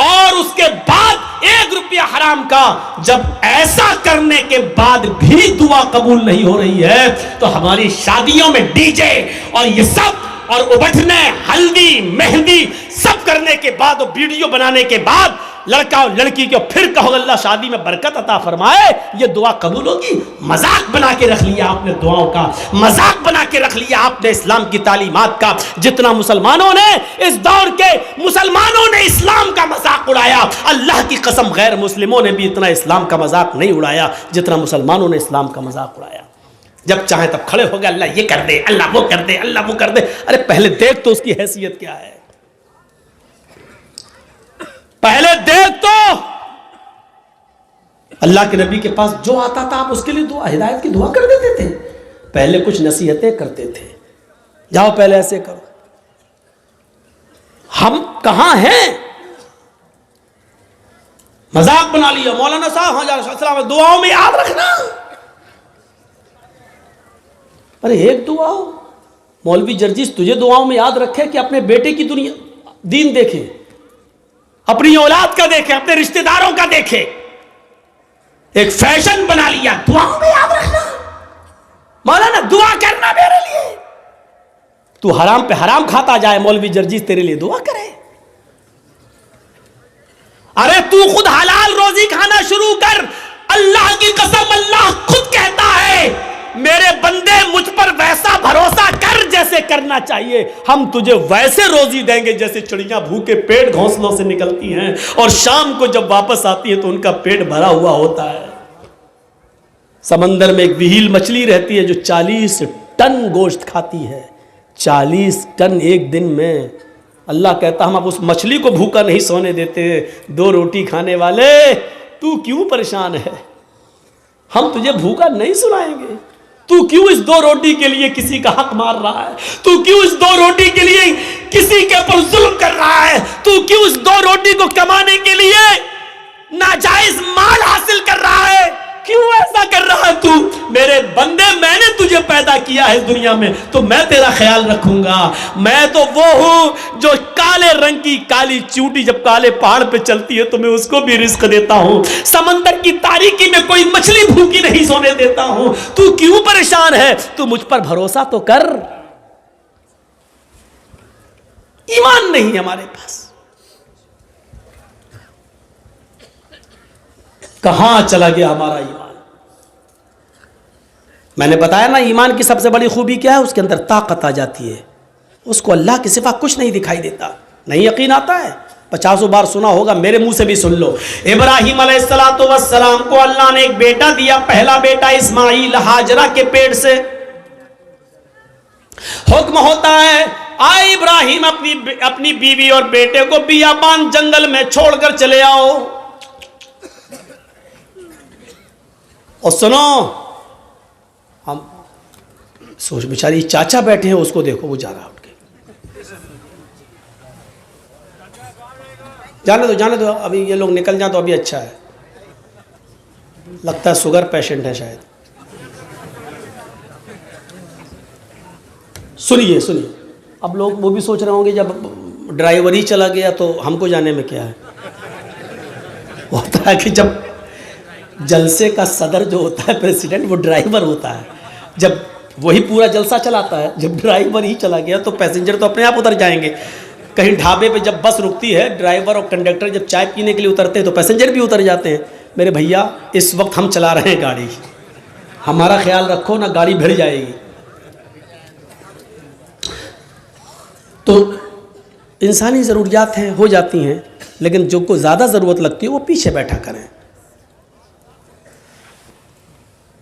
और उसके बाद 1 रुपया हराम का। जब ऐसा करने के बाद भी दुआ कबूल नहीं हो रही है, तो हमारी शादियों में डीजे और ये सब, और उबटने, हल्दी, मेहंदी सब करने के बाद, और वीडियो बनाने के बाद लड़का और लड़की को फिर कहो अल्लाह शादी में बरकत अता फरमाए, ये दुआ कबूल होगी? मजाक बना के रख लिया आपने दुआओं का, मजाक बना के रख लिया आपने इस्लाम की तालीमात का। जितना मुसलमानों ने, इस दौर के मुसलमानों ने इस्लाम का मजाक उड़ाया, अल्लाह की कसम गैर मुस्लिमों ने भी इतना इस्लाम का मजाक नहीं उड़ाया जितना मुसलमानों ने इस्लाम का मजाक उड़ाया। जब चाहे तब खड़े हो गए, अल्लाह ये कर दे, अल्लाह वो कर दे, अल्लाह वो कर दे। अरे पहले देख तो उसकी हैसियत क्या है, पहले देख तो। अल्लाह के नबी के पास जो आता था आप उसके लिए दुआ, हिदायत की दुआ कर देते थे। पहले कुछ नसीहतें करते थे, जाओ पहले ऐसे करो। हम कहां हैं? मजाक बना लिया। मौलाना साहब हाँ दुआओं में याद रखना। अरे एक दुआ हो, मौलवी जर्जिस तुझे दुआओं में याद रखे कि अपने बेटे की दुनिया दीन देखे, अपनी औलाद का देखे, अपने रिश्तेदारों का देखे। एक फैशन बना लिया दुआओं में याद रखना। मौलाना दुआ करना मेरे लिए, तू हराम पे हराम खाता जाए, मौलवी जर्जिस तेरे लिए दुआ करे। अरे तू खुद हलाल रोजी खाना शुरू कर। अल्लाह की कसम, अल्लाह खुद कहता है मेरे बंदे मुझ पर वैसा भरोसा कर जैसे करना चाहिए, हम तुझे वैसे रोजी देंगे जैसे चिड़ियां भूखे पेट घोंसलों से निकलती हैं और शाम को जब वापस आती है तो उनका पेट भरा हुआ होता है। समंदर में एक विहील मछली रहती है जो 40 टन गोश्त खाती है, 40 टन एक दिन में। अल्लाह कहता हम अब उस मछली को भूखा नहीं सोने देते। 2 रोटी खाने वाले तू क्यों परेशान है, हम तुझे भूखा नहीं सुनाएंगे। तू क्यों इस 2 रोटी के लिए किसी का हक मार रहा है, तू क्यों इस 2 रोटी के लिए किसी के ऊपर जुल्म कर रहा है, तू क्यों इस 2 रोटी को कमाने के लिए नाजायज माल हासिल कर रहा है। क्यों ऐसा कर रहा है तू? मेरे बंदे, मैंने तुझे पैदा किया है दुनिया में, तो मैं तेरा ख्याल रखूंगा। मैं तो वो हूं जो काले रंग की काली चींटी जब काले पहाड़ पे चलती है तो मैं उसको भी रिस्क देता हूं। समंदर की तारीकी में कोई मछली भूखी नहीं सोने देता हूं। तू क्यों परेशान है? तू मुझ पर भरोसा तो कर। ईमान नहीं हमारे पास। कहां चला गया हमारा ईमान? मैंने बताया ना, ईमान की सबसे बड़ी खूबी क्या है? उसके अंदर ताकत आ जाती है। उसको अल्लाह के सिवा कुछ नहीं दिखाई देता। नहीं यकीन आता है? 50 बार सुना होगा, मेरे मुंह से भी सुन लो। इब्राहिम अलैहिस्सलाम को अल्लाह ने एक बेटा दिया। पहला बेटा इस्माइल, हाजरा के पेट से। हुक्म होता है, आए इब्राहिम अपनी बीवी और बेटे को बियाबान जंगल में छोड़कर चले आओ। और सुनो, हम सोच, बेचारी चाचा बैठे हैं, उसको देखो, वो जा रहा उठ के। जाने दो, अभी ये लोग निकल जाए तो अभी अच्छा है। लगता है शुगर पेशेंट है शायद। सुनिए, अब लोग वो भी सोच रहे होंगे, जब ड्राइवर ही चला गया तो हमको जाने में क्या है। होता है कि जब जलसे का सदर जो होता है, प्रेसिडेंट, वो ड्राइवर होता है। जब वही पूरा जलसा चलाता है, जब ड्राइवर ही चला गया तो पैसेंजर तो अपने आप उतर जाएंगे। कहीं ढाबे पे जब बस रुकती है, ड्राइवर और कंडक्टर जब चाय पीने के लिए उतरते हैं तो पैसेंजर भी उतर जाते हैं। मेरे भैया, इस वक्त हम चला रहे हैं गाड़ी, हमारा ख्याल रखो ना, गाड़ी भिड़ जाएगी। तो इंसानी ज़रूरियात हैं, हो जाती हैं, लेकिन जो को ज़्यादा ज़रूरत लगती है वो पीछे बैठा करें।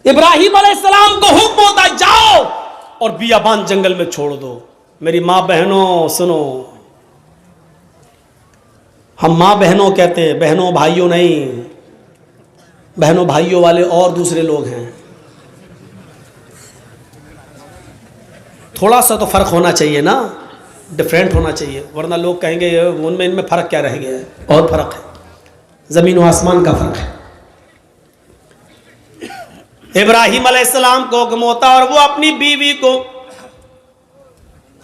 इब्राहिम अलैहिस्सलाम को हुक्म होता, जाओ और बियाबान जंगल में छोड़ दो। मेरी माँ बहनों सुनो, हम माँ बहनों कहते हैं, बहनों भाइयों नहीं। बहनों भाइयों वाले और दूसरे लोग हैं। थोड़ा सा तो फर्क होना चाहिए ना, डिफरेंट होना चाहिए, वरना लोग कहेंगे उनमें इनमें फ़र्क क्या रह गया है। बहुत फ़र्क है, ज़मीन व आसमान का फ़र्क है। इब्राहिम अलैहिस्सलाम को हुक्म होता और वो अपनी बीवी को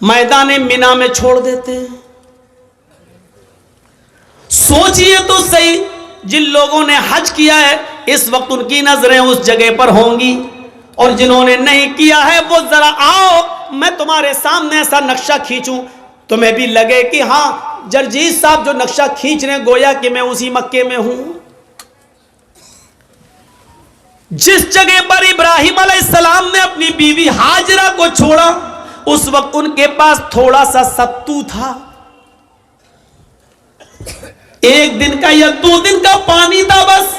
मैदान मिना में छोड़ देते हैं। सोचिए तो सही, जिन लोगों ने हज किया है इस वक्त उनकी नजरें उस जगह पर होंगी, और जिन्होंने नहीं किया है वो जरा आओ, मैं तुम्हारे सामने ऐसा नक्शा खींचूं, तुम्हें भी लगे कि हाँ जरजीत साहब जो नक्शा खींच रहे, गोया कि मैं उसी मक्के में हूं। जिस जगह पर इब्राहिम अलैहिस्सलाम ने अपनी बीवी हाजरा को छोड़ा, उस वक्त उनके पास थोड़ा सा सत्तू था, 1 दिन का या 2 दिन का पानी था बस।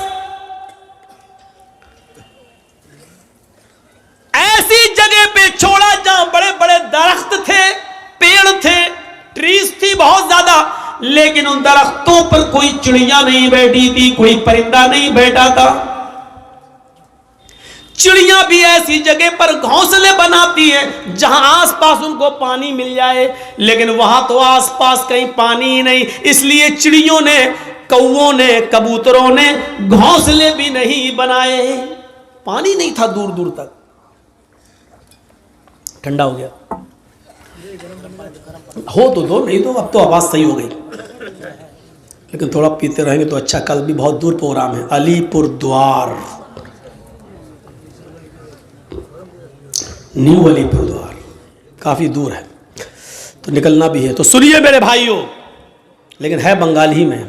ऐसी जगह पे छोड़ा जहां बड़े बड़े दरख्त थे, पेड़ थे, ट्रीज थी बहुत ज्यादा, लेकिन उन दरख्तों पर कोई चिड़िया नहीं बैठी थी, कोई परिंदा नहीं बैठा था। चिड़िया भी ऐसी जगह पर घोंसले बनाती है जहां आसपास उनको पानी मिल जाए, लेकिन वहां तो आसपास कहीं पानी ही नहीं। इसलिए चिड़ियों ने, कौओं ने, कबूतरों ने घोंसले भी नहीं बनाए। पानी नहीं था दूर दूर तक। ठंडा हो गया हो तो दो, नहीं तो अब तो आवाज सही हो गई, लेकिन थोड़ा पीते रहेंगे तो अच्छा। कल भी बहुत दूर प्रोग्राम है, अलीपुर द्वार, न्यू अलीपुर द्वार, काफी दूर है तो निकलना भी है। तो सुनिए मेरे भाइयों, लेकिन है बंगाली में।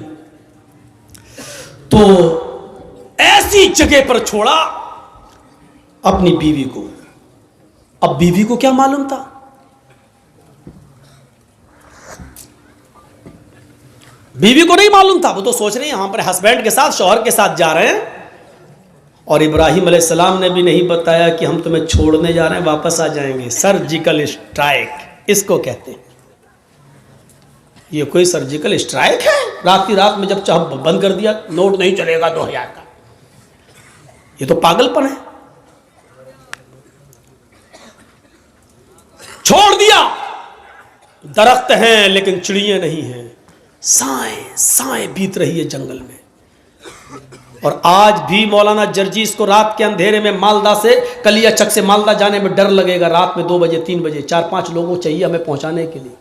तो ऐसी जगह पर छोड़ा अपनी बीवी को। अब बीवी को क्या मालूम था? बीवी को नहीं मालूम था, वो तो सोच रही है यहां पर हस्बैंड के साथ, शौहर के साथ जा रहे हैं, और इब्राहिम अलैहिस्सलाम ने भी नहीं बताया कि हम तुम्हें छोड़ने जा रहे हैं, वापस आ जाएंगे। सर्जिकल स्ट्राइक इसको कहते हैं। ये कोई सर्जिकल स्ट्राइक है? रात की रात में जब चाह बंद कर दिया, नोट नहीं चलेगा 2000 का, ये तो पागलपन है। छोड़ दिया, दरख्त हैं लेकिन चिड़िया नहीं हैं। साएं साएं बीत रही है जंगल में। और आज भी मौलाना जर्जीस को रात के अंधेरे में मालदा से, कलिया चक से मालदा जाने में डर लगेगा। रात में 2 बजे 3 बजे 4-5 लोगों चाहिए हमें पहुंचाने के लिए।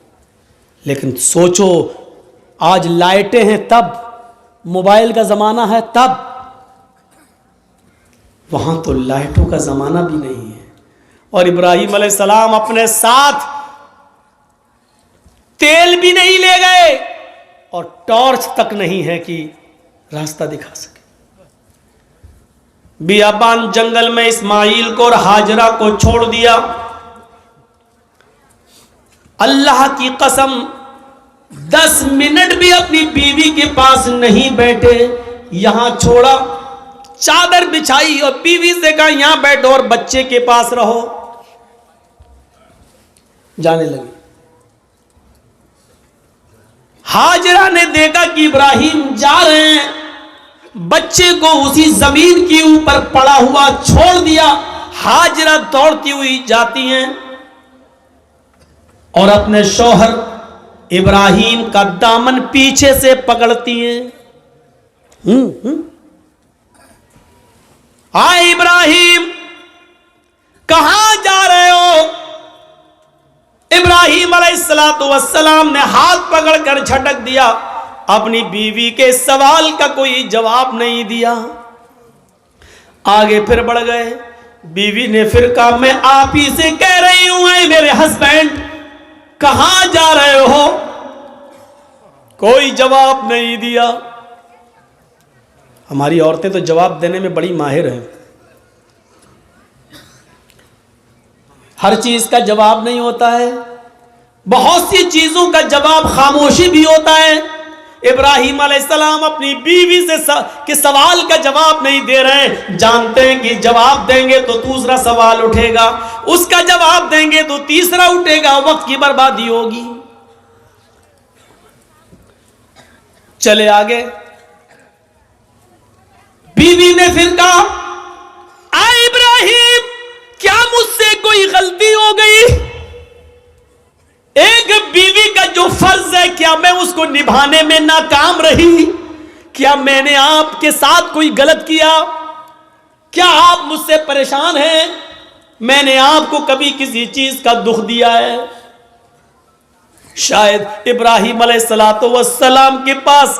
लेकिन सोचो, आज लाइटें हैं तब, मोबाइल का ज़माना है तब, वहां तो लाइटों का ज़माना भी नहीं है। और इब्राहिम अलैहिस्सलाम अपने साथ तेल भी नहीं ले गए और टॉर्च तक नहीं है कि रास्ता दिखा सके। बियाबान जंगल में इस्माइल को और हाजरा को छोड़ दिया। अल्लाह की कसम 10 मिनट भी अपनी बीवी के पास नहीं बैठे, यहां छोड़ा, चादर बिछाई और बीवी से कहा यहां बैठो और बच्चे के पास रहो। जाने लगे। हाजरा ने देखा कि इब्राहिम जा रहे हैं, बच्चे को उसी जमीन के ऊपर पड़ा हुआ छोड़ दिया। हाजरा दौड़ती हुई जाती हैं और अपने शौहर इब्राहिम का दामन पीछे से पकड़ती हैं। आए इब्राहिम, कहां जा रहे हो? इब्राहिम अलैहिस्सलातु वस्सलाम ने हाथ पकड़कर झटक दिया। अपनी बीवी के सवाल का कोई जवाब नहीं दिया। आगे फिर बढ़ गए। बीवी ने फिर कहा मैं आप ही से कह रही हूं मेरे हस्बैंड, कहां जा रहे हो? कोई जवाब नहीं दिया। हमारी औरतें तो जवाब देने में बड़ी माहिर हैं। हर चीज का जवाब नहीं होता है, बहुत सी चीजों का जवाब खामोशी भी होता है। इब्राहिम अलैहिस्सलाम अपनी बीवी से के सवाल का जवाब नहीं दे रहे। जानते हैं कि जवाब देंगे तो दूसरा सवाल उठेगा, उसका जवाब देंगे तो तीसरा उठेगा, वक्त की बर्बादी होगी। चले आगे। बीवी ने फिर कहा इब्राहिम, क्या मुझसे कोई गलती हो गई? एक बीवी का जो फर्ज है क्या मैं उसको निभाने में नाकाम रही? क्या मैंने आपके साथ कोई गलत किया? क्या आप मुझसे परेशान हैं? मैंने आपको कभी किसी चीज का दुख दिया है? शायद इब्राहिम अलैहिस्सलातु वस्सलाम के पास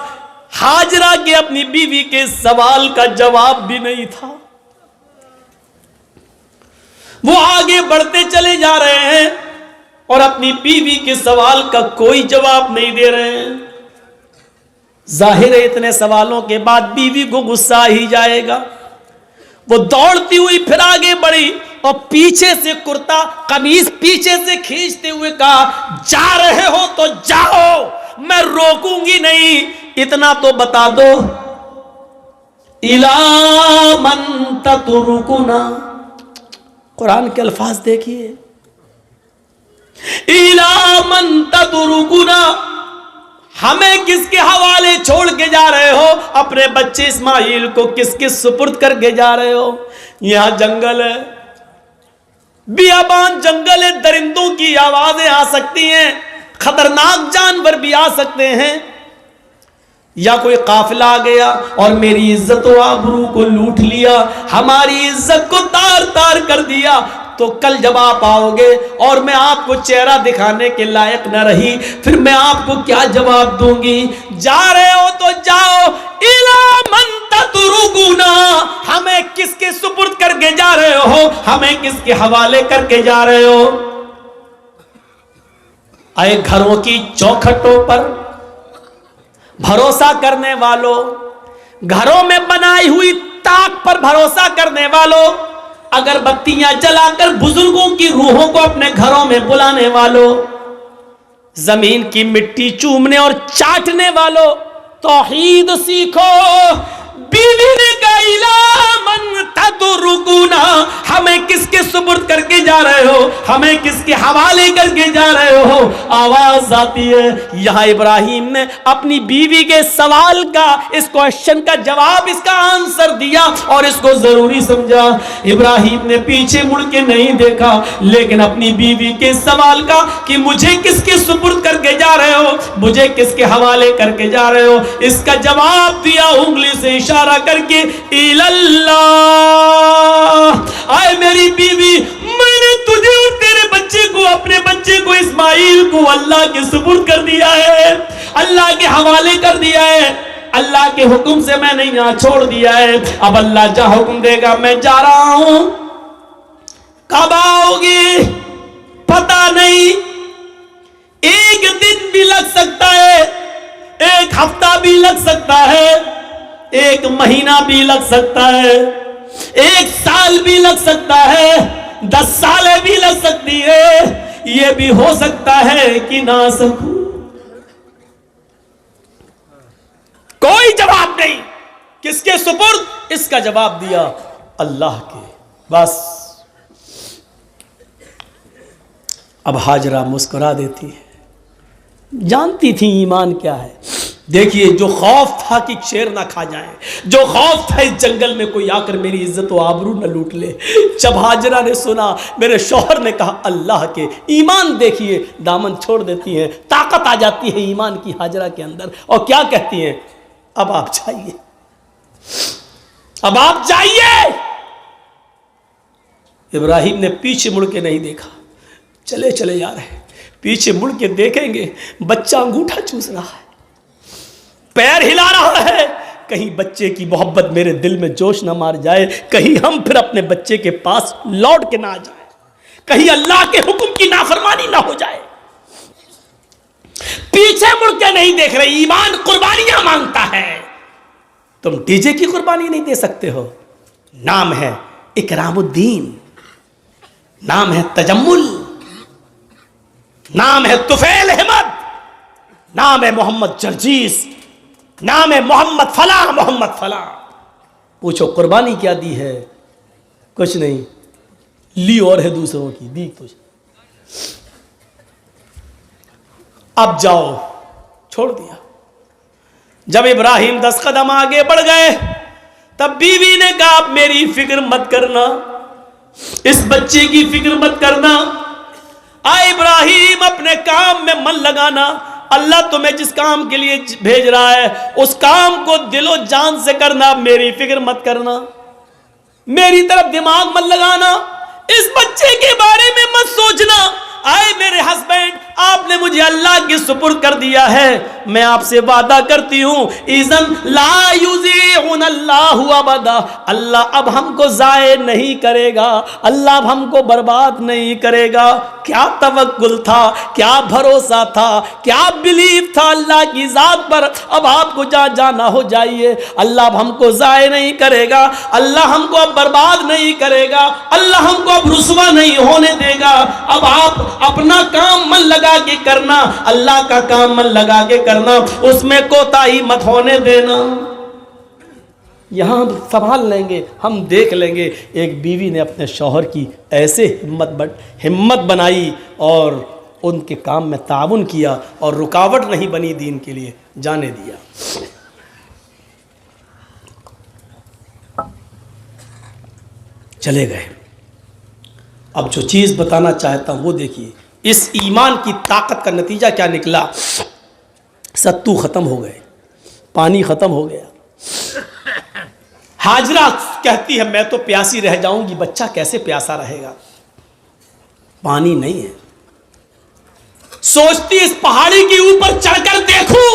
हाजरा के अपनी बीवी के सवाल का जवाब भी नहीं था। वो आगे बढ़ते चले जा रहे हैं और अपनी बीवी के सवाल का कोई जवाब नहीं दे रहे हैं। जाहिर है इतने सवालों के बाद बीवी को गुस्सा ही जाएगा। वो दौड़ती हुई फिर आगे बढ़ी और पीछे से कुर्ता कमीज पीछे से खींचते हुए कहा जा रहे हो तो जाओ, मैं रोकूंगी नहीं। इतना तो बता दो, इला मन ततरुकुना, कुरान के अल्फाज देखिए, इला मन ततरुकुना, हमें किसके हवाले छोड़ के जा रहे हो? अपने बच्चे इस्माइल को किसके सुपुर्द करके जा रहे हो? यहां जंगल है, बियाबान जंगल है, दरिंदों की आवाजें आ सकती हैं, खतरनाक जानवर भी आ सकते हैं, या कोई काफिला आ गया और मेरी इज्जत व आबरू को लूट लिया, हमारी इज्जत को तार तार कर दिया, तो कल जब आप आओगे और मैं आपको चेहरा दिखाने के लायक न रही, फिर मैं आपको क्या जवाब दूंगी? जा रहे हो तो जाओ, इला मन ततरुकुना, हमें किसके सुपुर्द करके जा रहे हो? हमें किसके हवाले करके जा रहे हो? आए घरों की चौखटों पर भरोसा करने वालों, घरों में बनाई हुई ताक पर भरोसा करने वालों, अगरबत्तियां जलाकर बुजुर्गों की रूहों को अपने घरों में बुलाने वालों, जमीन की मिट्टी चूमने और चाटने वालों, तौहीद सीखो। बीवी ने कहा इला मन तदरुकुना, हमें किसके सुपुर्द करके जा रहे हो, हमें किसके हवाले करके जा रहे हो। आवाज आती है। यहां इब्राहिम ने अपनी बीवी के सवाल का, इस क्वेश्चन का जवाब, इसका आंसर दिया और इसको जरूरी समझा। इब्राहिम ने पीछे मुड़ के नहीं देखा, लेकिन अपनी बीवी के सवाल का कि मुझे किसके सुपुर्द करके जा रहे हो, मुझे किसके हवाले करके जा रहे हो, इसका जवाब दिया उंगली से इशारा करके, इल्लल्लाह। आए मेरी बीवी, मैंने तुझे और तेरे बच्चे को, अपने बच्चे को इस्माइल को अल्लाह के सुपुर्द कर दिया है, अल्लाह के हवाले कर दिया है, अल्लाह के हुक्म से मैंने यहां छोड़ दिया है। अब अल्लाह जहां हुक्म देगा मैं जा रहा हूं। कब आओगी पता नहीं, एक दिन भी लग सकता है, एक हफ्ता भी लग सकता है, एक महीना भी लग सकता है, एक साल भी लग सकता है, 10 सालें भी लग सकती है, यह भी हो सकता है कि ना सकूं। कोई जवाब नहीं, किसके सुपुर्द, इसका जवाब दिया अल्लाह के। बस अब हाजरा मुस्कुरा देती है, जानती थी ईमान क्या है। देखिए, जो खौफ था कि शेर ना खा जाए, जो खौफ था इस जंगल में कोई आकर मेरी इज्जत व आबरू न लूट ले, जब हाजरा ने सुना, मेरे शौहर ने कहा अल्लाह के, ईमान देखिए, दामन छोड़ देती है, ताकत आ जाती है ईमान की हाजरा के अंदर, और क्या कहती है, अब आप जाइए, अब आप जाइए। इब्राहिम ने पीछे मुड़ के नहीं देखा, चले चले जा रहे, पीछे मुड़ के देखेंगे बच्चा अंगूठा चूस रहा है, पैर हिला रहा है, कहीं बच्चे की मोहब्बत मेरे दिल में जोश ना मार जाए, कहीं हम फिर अपने बच्चे के पास लौट के ना जाए, कहीं अल्लाह के हुक्म की नाफरमानी ना हो जाए। पीछे मुड़ के नहीं देख रहे, ईमान कुर्बानियां मांगता है। तुम डीजे की कुर्बानी नहीं दे सकते हो। नाम है इकरामुद्दीन, नाम है तजम्मुल, नाम है तुफैल अहमद, नाम है मोहम्मद जर्जीस, नाम है मोहम्मद फला, मोहम्मद फला। पूछो कुर्बानी क्या दी है? कुछ नहीं, ली और है दूसरों की, दी कुछ। अब जाओ, छोड़ दिया। जब इब्राहिम 10 कदम आगे बढ़ गए, तब बीवी ने कहा मेरी फिक्र मत करना, इस बच्चे की फिक्र मत करना, आ इब्राहिम अपने काम में मन लगाना, अल्लाह तुम्हें जिस काम के लिए भेज रहा है उस काम को दिलो जान से करना, मेरी फिक्र मत करना, मेरी तरफ दिमाग मत लगाना, इस बच्चे के बारे में मत सोचना। आए मेरे हस्बैंड, आपने मुझे अल्लाह के सुपुर्द कर दिया है, मैं आपसे वादा करती हूं, इज़न ला युज़ीउन अल्लाहु अबदा, अल्लाह अब हमको ज़ाये नहीं करेगा, अल्लाह अब हमको बर्बाद नहीं करेगा। क्या तवक्कुल था, क्या भरोसा था, क्या बिलीव था अल्लाह की ज़ात पर। अब आपको जहाँ जाना हो जाइए, अल्लाह अब हमको ज़ाये नहीं करेगा, अल्लाह हमको अब बर्बाद नहीं करेगा, अल्लाह हमको अब रुसवा नहीं होने देगा। अब आप अपना काम मन लगा के करना, अल्लाह का काम मन लगा के करना, उसमें कोताही मत होने देना। यहां संभाल लेंगे, हम देख लेंगे। एक बीवी ने अपने शौहर की ऐसे हिम्मत बनाई और उनके काम में ताउन किया और रुकावट नहीं बनी, दीन के लिए जाने दिया। चले गए। अब जो चीज़ बताना चाहता हूँ वो देखिए, इस ईमान की ताकत का नतीजा क्या निकला। सत्तू ख़त्म हो गए, पानी ख़त्म हो गया। हाजरा कहती है मैं तो प्यासी रह जाऊंगी, बच्चा कैसे प्यासा रहेगा, पानी नहीं है। सोचती इस पहाड़ी के ऊपर चढ़कर देखूं,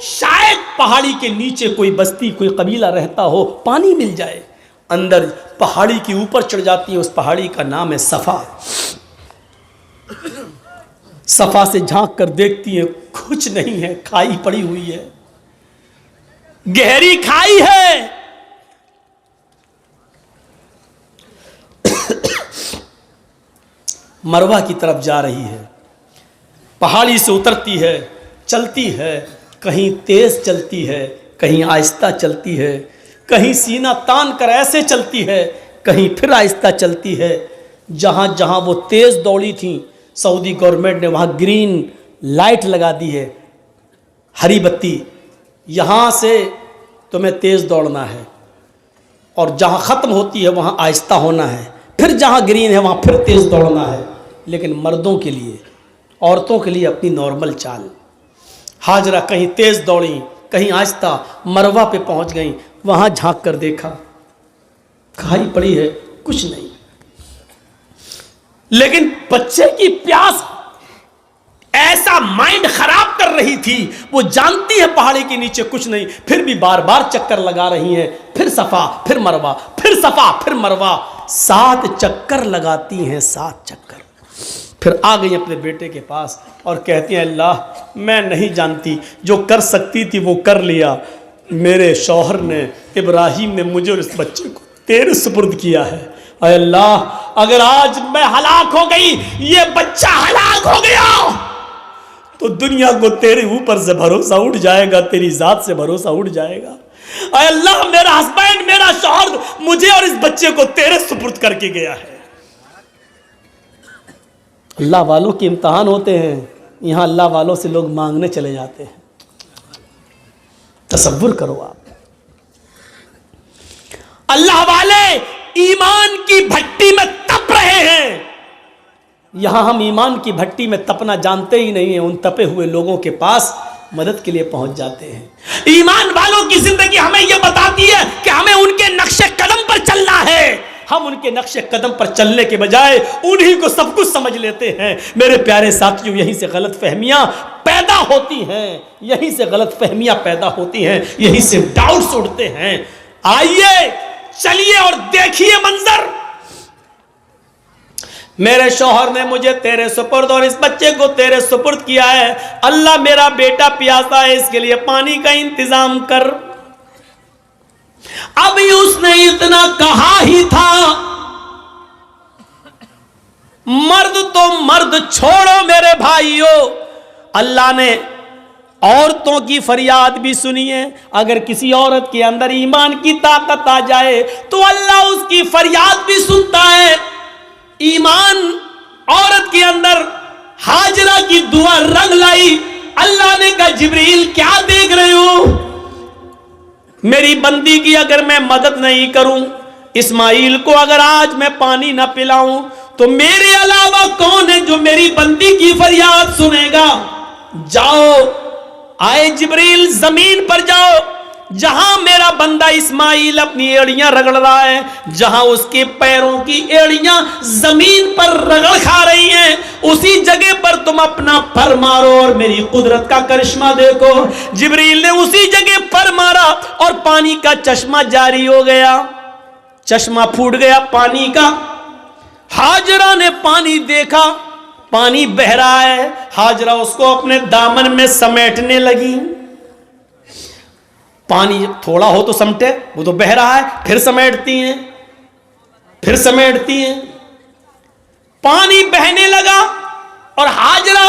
शायद पहाड़ी के नीचे कोई बस्ती, कोई कबीला रहता हो, पानी मिल जाए। अंदर पहाड़ी के ऊपर चढ़ जाती है, उस पहाड़ी का नाम है सफा। सफा से झांक कर देखती है, कुछ नहीं है, खाई पड़ी हुई है, गहरी खाई है। मरवा की तरफ जा रही है, पहाड़ी से उतरती है, चलती है, कहीं तेज चलती है, कहीं आहिस्ता चलती है, कहीं सीना तान कर ऐसे चलती है, कहीं फिर आहिस्ता चलती है। जहाँ जहाँ वो तेज़ दौड़ी थी, सऊदी गवर्नमेंट ने वहाँ ग्रीन लाइट लगा दी है, हरी बत्ती, यहाँ से तुम्हें तेज़ दौड़ना है, और जहाँ ख़त्म होती है वहाँ आहिस्ता होना है, फिर जहाँ ग्रीन है वहाँ फिर तेज़ दौड़ना है। लेकिन मर्दों के लिए, औरतों के लिए अपनी नॉर्मल चाल। हाजरा कहीं तेज़ दौड़ी, कहीं आहिस्ता, मरवा पे पहुँच गई, वहाँ झांक कर देखा, खाई पड़ी है, कुछ नहीं। लेकिन बच्चे की प्यास ऐसा माइंड खराब कर रही थी, वो जानती है पहाड़ी के नीचे कुछ नहीं, फिर भी बार बार चक्कर लगा रही हैं, फिर सफा फिर मरवा, फिर सफा फिर मरवा, 7 चक्कर लगाती हैं, 7 चक्कर। फिर आ गई अपने बेटे के पास और कहती हैं, अल्लाह मैं नहीं जानती, जो कर सकती थी वो कर लिया, मेरे शौहर ने, इब्राहिम ने मुझे और इस बच्चे को तेरे सुपुर्द किया है। अय अल्लाह, अगर आज मैं हलाक हो गई, ये बच्चा हलाक हो गया, तो दुनिया को तेरे ऊपर से भरोसा उठ जाएगा, तेरी जात से भरोसा उठ जाएगा। अय अल्लाह, मेरा हस्बैंड, मेरा शौहर मुझे और इस बच्चे को तेरे सुपुर्द करके गया है। अल्लाह वालों के इम्तहान होते हैं, यहाँ अल्लाह वालों से लोग मांगने चले जाते हैं। तसव्वुर करो आप, अल्लाह वाले ईमान की भट्टी में तप रहे हैं, यहां हम ईमान की भट्टी में तपना जानते ही नहीं है, उन तपे हुए लोगों के पास मदद के लिए पहुंच जाते हैं। ईमान वालों की जिंदगी हमें यह बताती है कि हमें उनके नक्शे कदम पर चलना है। हम उनके नक्शे कदम पर चलने के बजाय उन्हीं को सब कुछ समझ लेते हैं। मेरे प्यारे साथियों, यहीं से गलत फहमियां पैदा होती हैं, यहीं से गलत फहमियां पैदा होती हैं, यहीं से डाउट्स उठते हैं। आइए चलिए और देखिए मंजर, मेरे शौहर ने मुझे तेरे सुपुर्द और इस बच्चे को तेरे सुपुर्द किया है। अल्लाह, मेरा बेटा प्यासा है, इसके लिए पानी का इंतजाम कर। अभी उसने इतना कहा ही था, मर्द तो मर्द छोड़ो मेरे भाइयों, अल्लाह ने औरतों की फरियाद भी सुनी है। अगर किसी औरत के अंदर ईमान की ताकत आ जाए तो अल्लाह उसकी फरियाद भी सुनता है। ईमान औरत के अंदर हाजरा की दुआ रंग लाई। अल्लाह ने कहा, जिब्रील क्या देख रहे हो, मेरी बंदी की अगर मैं मदद नहीं करूं, इस्माइल को अगर आज मैं पानी ना पिलाऊं, तो मेरे अलावा कौन है जो मेरी बंदी की फरियाद सुनेगा। जाओ, आए जिब्रील, जमीन पर जाओ, जहां मेरा बंदा इस्माइल अपनी एड़ियां रगड़ रहा है, जहां उसके पैरों की एड़ियां जमीन पर रगड़ खा रही हैं, उसी जगह पर तुम अपना पर मारो और मेरी कुदरत का करिश्मा देखो। जिब्रील ने उसी जगह पर मारा और पानी का चश्मा जारी हो गया, चश्मा फूट गया पानी का। हाजरा ने पानी देखा, पानी बह रहा है, हाजरा उसको अपने दामन में समेटने लगी। पानी थोड़ा हो तो समटे, वो तो बह रहा है, फिर समेटती हैं, फिर समेटती हैं। पानी बहने लगा और हाजरा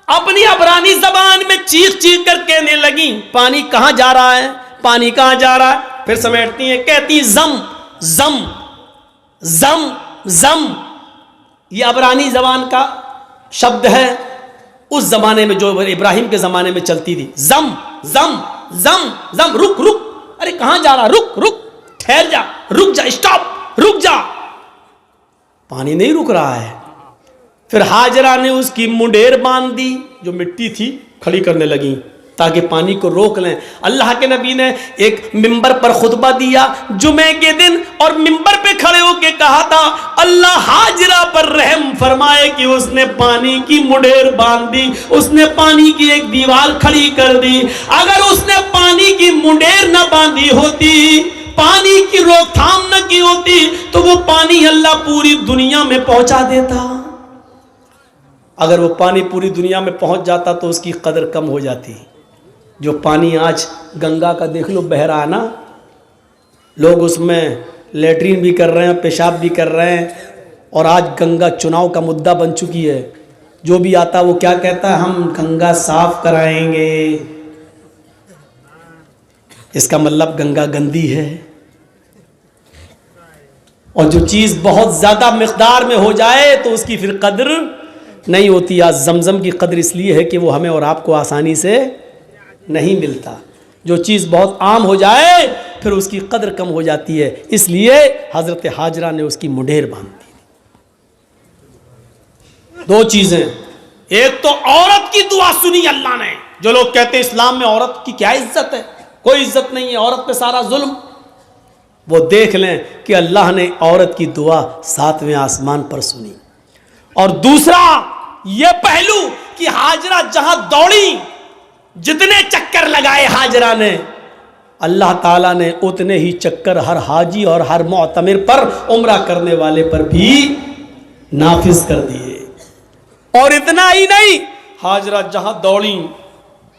अपनी अबरानी जबान में चीख चीख कर कहने लगी, पानी कहां जा रहा है, पानी कहां जा रहा है। फिर समेटती हैं, कहती जम जम जम जम। ये अबरानी जबान का शब्द है, उस जमाने में जो इब्राहिम के जमाने में चलती थी। जम जम जम जम, रुक रुक, अरे कहां जा रहा, रुक रुक, ठहर जा, रुक जा, स्टॉप, रुक जा। पानी नहीं रुक रहा है। फिर हाजरा ने उसकी मुंडेर बांध दी, जो मिट्टी थी खड़ी करने लगी ताकि पानी को रोक लें। अल्लाह के नबी ने एक मिंबर पर खुतबा दिया जुमे के दिन, और मिंबर पे खड़े होके कहा था, अल्लाह हाजरा पर रहम फरमाए कि उसने पानी की मुंडेर बांध दी, उसने पानी की एक दीवार खड़ी कर दी। अगर उसने पानी की मुंडेर न बांधी होती, पानी की रोकथाम न की होती, तो वो पानी अल्लाह पूरी दुनिया में पहुंचा देता। अगर वो पानी पूरी दुनिया में पहुंच जाता तो उसकी कदर कम हो जाती। जो पानी आज गंगा का देख लो बह रहा है ना, लोग उसमें लेटरिन भी कर रहे हैं, पेशाब भी कर रहे हैं, और आज गंगा चुनाव का मुद्दा बन चुकी है। जो भी आता वो क्या कहता है, हम गंगा साफ कराएंगे। इसका मतलब गंगा गंदी है। और जो चीज़ बहुत ज़्यादा मिक़दार में हो जाए तो उसकी फिर कद्र नहीं होती। आज जमजम की कद्र इसलिए है कि वो हमें और आपको आसानी से नहीं मिलता। जो चीज़ बहुत आम हो जाए फिर उसकी कद्र कम हो जाती है, इसलिए हज़रत हाजरा ने उसकी मुंडेर बांध दी। दो चीज़ें, एक तो औरत की दुआ सुनी अल्लाह ने। जो लोग कहते हैं इस्लाम में औरत की क्या इज्जत है, कोई इज्जत नहीं है, औरत पे सारा जुल्म, वो देख लें कि अल्लाह ने औरत की दुआ 7वें आसमान पर सुनी। और दूसरा ये पहलू कि हाजरा जहां दौड़ी, जितने चक्कर लगाए हाजरा ने, अल्लाह ताला ने उतने ही चक्कर हर हाजी और हर मुअतमिर पर, उम्रा करने वाले पर भी नाफिज कर दिए। और इतना ही नहीं, हाजरा जहां दौड़ी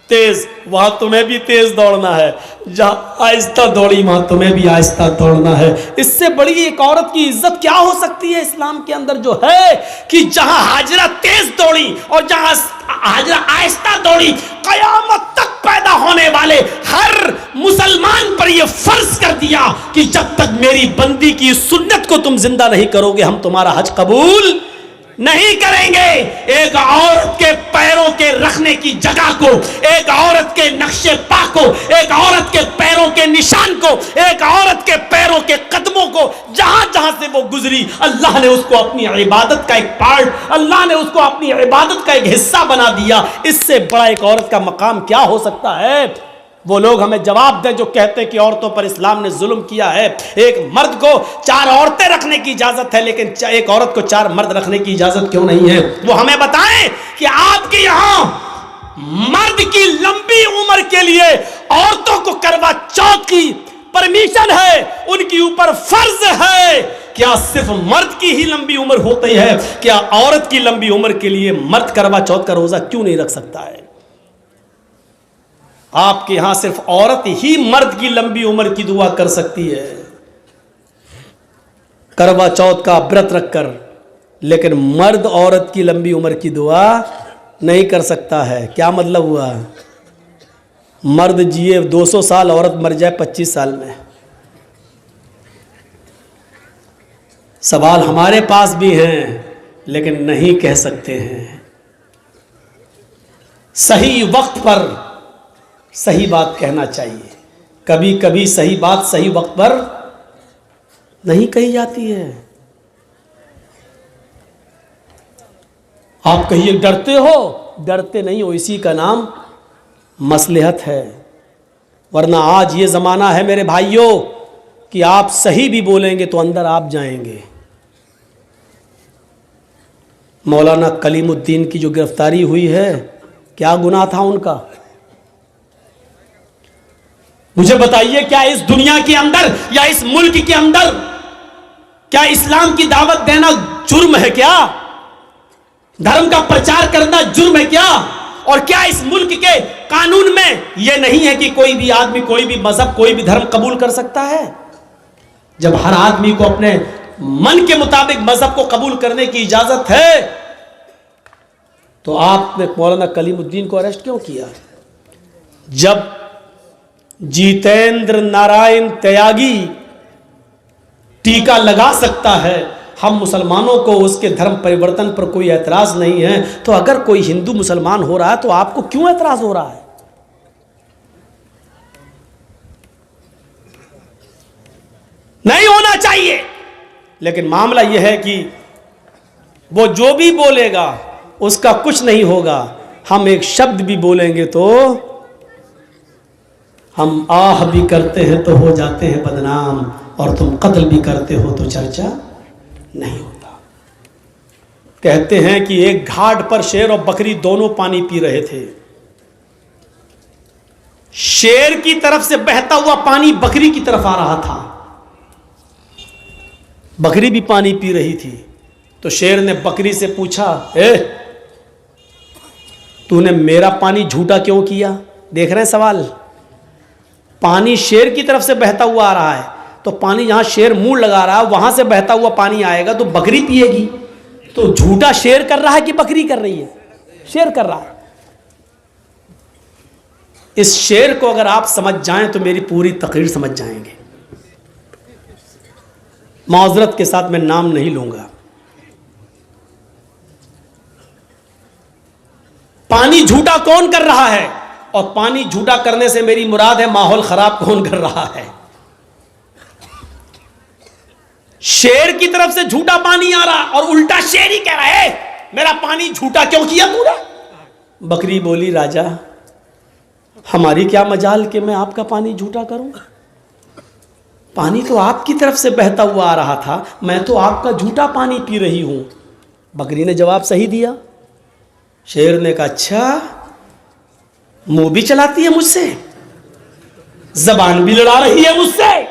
तेज, वहां तुम्हें भी तेज दौड़ना है, जहां आहिस्ता दौड़ी वहां तुम्हें भी आहिस्ता दौड़ना है। इससे बड़ी एक औरत की इज्जत क्या हो सकती है इस्लाम के अंदर, जो है कि जहां हाजरा तेज दौड़ी और जहां हाजरा आहिस्ता दौड़ी, कयामत तक पैदा होने वाले हर मुसलमान पर यह फर्ज कर दिया कि जब तक मेरी बंदी की सुन्नत को तुम जिंदा नहीं करोगे, हम तुम्हारा हज कबूल नहीं करेंगे। एक औरत के पैरों के रखने की जगह को, एक औरत के नक्शे पा को, एक औरत के पैरों के निशान को, एक औरत के पैरों के कदमों को, जहां जहां से वो गुजरी, अल्लाह ने उसको अपनी इबादत का एक पार्ट, अल्लाह ने उसको अपनी इबादत का एक हिस्सा बना दिया। इससे बड़ा एक औरत का मकाम क्या हो सकता है? वो लोग हमें जवाब दें जो कहते हैं कि औरतों पर इस्लाम ने जुल्म किया है। एक मर्द को 4 औरतें रखने की इजाजत है, लेकिन एक औरत को 4 मर्द रखने की इजाजत क्यों नहीं है? वो हमें बताएं कि आपके यहां मर्द की लंबी उम्र के लिए औरतों को करवा चौथ की परमिशन है, उनके ऊपर फर्ज है। क्या सिर्फ मर्द की ही लंबी उम्र होती है? क्या औरत की लंबी उम्र के लिए मर्द करवा चौथ का रोजा क्यों नहीं रख सकता है? आपके यहां सिर्फ औरत ही मर्द की लंबी उम्र की दुआ कर सकती है, करवा चौथ का व्रत रखकर, लेकिन मर्द औरत की लंबी उम्र की दुआ नहीं कर सकता है। क्या मतलब हुआ? मर्द जिए 200 साल, औरत मर जाए 25 साल में। सवाल हमारे पास भी हैं, लेकिन नहीं कह सकते हैं। सही वक्त पर सही बात कहना चाहिए। कभी कभी सही बात सही वक्त पर नहीं कही जाती है। आप कहिए डरते हो, डरते नहीं हो, इसी का नाम मसलहत है। वरना आज ये ज़माना है मेरे भाइयों कि आप सही भी बोलेंगे तो अंदर आप जाएंगे। मौलाना कलीमुद्दीन की जो गिरफ्तारी हुई है, क्या गुनाह था उनका? मुझे बताइए, क्या इस दुनिया के अंदर या इस मुल्क के अंदर क्या इस्लाम की दावत देना जुर्म है? क्या धर्म का प्रचार करना जुर्म है क्या? और क्या इस मुल्क के कानून में यह नहीं है कि कोई भी आदमी कोई भी मजहब कोई भी धर्म कबूल कर सकता है? जब हर आदमी को अपने मन के मुताबिक मजहब को कबूल करने की इजाजत है, तो आपने मौलाना कलीमुद्दीन को अरेस्ट क्यों किया? जब जितेंद्र नारायण त्यागी टीका लगा सकता है, हम मुसलमानों को उसके धर्म परिवर्तन पर कोई एतराज नहीं है, तो अगर कोई हिंदू मुसलमान हो रहा है तो आपको क्यों एतराज हो रहा है? नहीं होना चाहिए। लेकिन मामला यह है कि वो जो भी बोलेगा उसका कुछ नहीं होगा। हम एक शब्द भी बोलेंगे तो हम आह भी करते हैं तो हो जाते हैं बदनाम, और तुम कत्ल भी करते हो तो चर्चा नहीं होता। कहते हैं कि एक घाट पर शेर और बकरी दोनों पानी पी रहे थे। शेर की तरफ से बहता हुआ पानी बकरी की तरफ आ रहा था। बकरी भी पानी पी रही थी। तो शेर ने बकरी से पूछा, तूने मेरा पानी झूठा क्यों किया? देख रहे हैं सवाल? पानी शेर की तरफ से बहता हुआ आ रहा है, तो पानी जहां शेर मुंह लगा रहा है वहां से बहता हुआ पानी आएगा तो बकरी पिएगी। तो झूठा शेर कर रहा है कि बकरी कर रही है? शेर कर रहा है। इस शेर को अगर आप समझ जाएं तो मेरी पूरी तकरीर समझ जाएंगे। माजरत के साथ मैं नाम नहीं लूंगा। पानी झूठा कौन कर रहा है, और पानी झूठा करने से मेरी मुराद है माहौल खराब कौन कर रहा है। शेर की तरफ से झूठा पानी आ रहा और उल्टा शेर ही कह रहा है मेरा पानी झूठा क्यों किया तूने। बकरी बोली राजा हमारी क्या मजाल कि मैं आपका पानी झूठा करूं, पानी तो आपकी तरफ से बहता हुआ आ रहा था, मैं तो आपका झूठा पानी पी रही हूं। बकरी ने जवाब सही दिया। शेर ने कहा अच्छा मुंह भी चलाती है मुझसे, जबान भी लड़ा रही है मुझसे।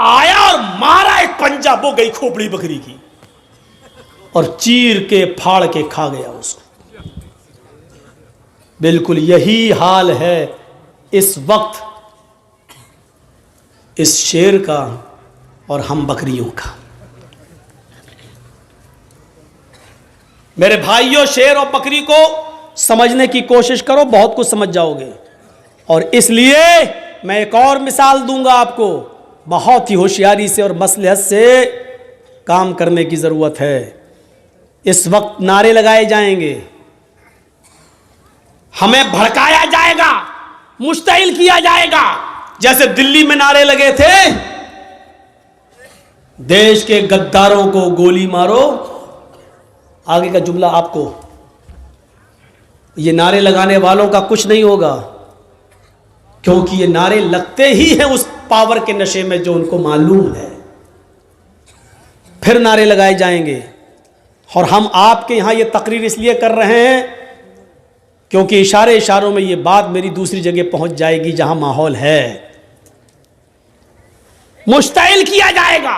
आया और मारा एक पंजा, वो गई खोपड़ी बकरी की और चीर के फाड़ के खा गया उसको। बिल्कुल यही हाल है इस वक्त इस शेर का और हम बकरियों का। मेरे भाइयों, शेर और बकरी को समझने की कोशिश करो, बहुत कुछ समझ जाओगे। और इसलिए मैं एक और मिसाल दूंगा आपको, बहुत ही होशियारी से और मसलहत से काम करने की जरूरत है। इस वक्त नारे लगाए जाएंगे, हमें भड़काया जाएगा, मुश्तइल किया जाएगा। जैसे दिल्ली में नारे लगे थे देश के गद्दारों को गोली मारो, आगे का जुमला आपको, ये नारे लगाने वालों का कुछ नहीं होगा, क्योंकि ये नारे लगते ही हैं उस पावर के नशे में जो उनको मालूम है। फिर नारे लगाए जाएंगे। और हम आपके यहां ये तकरीर इसलिए कर रहे हैं क्योंकि इशारे इशारों में ये बात मेरी दूसरी जगह पहुंच जाएगी जहां माहौल है। मुश्तइल किया जाएगा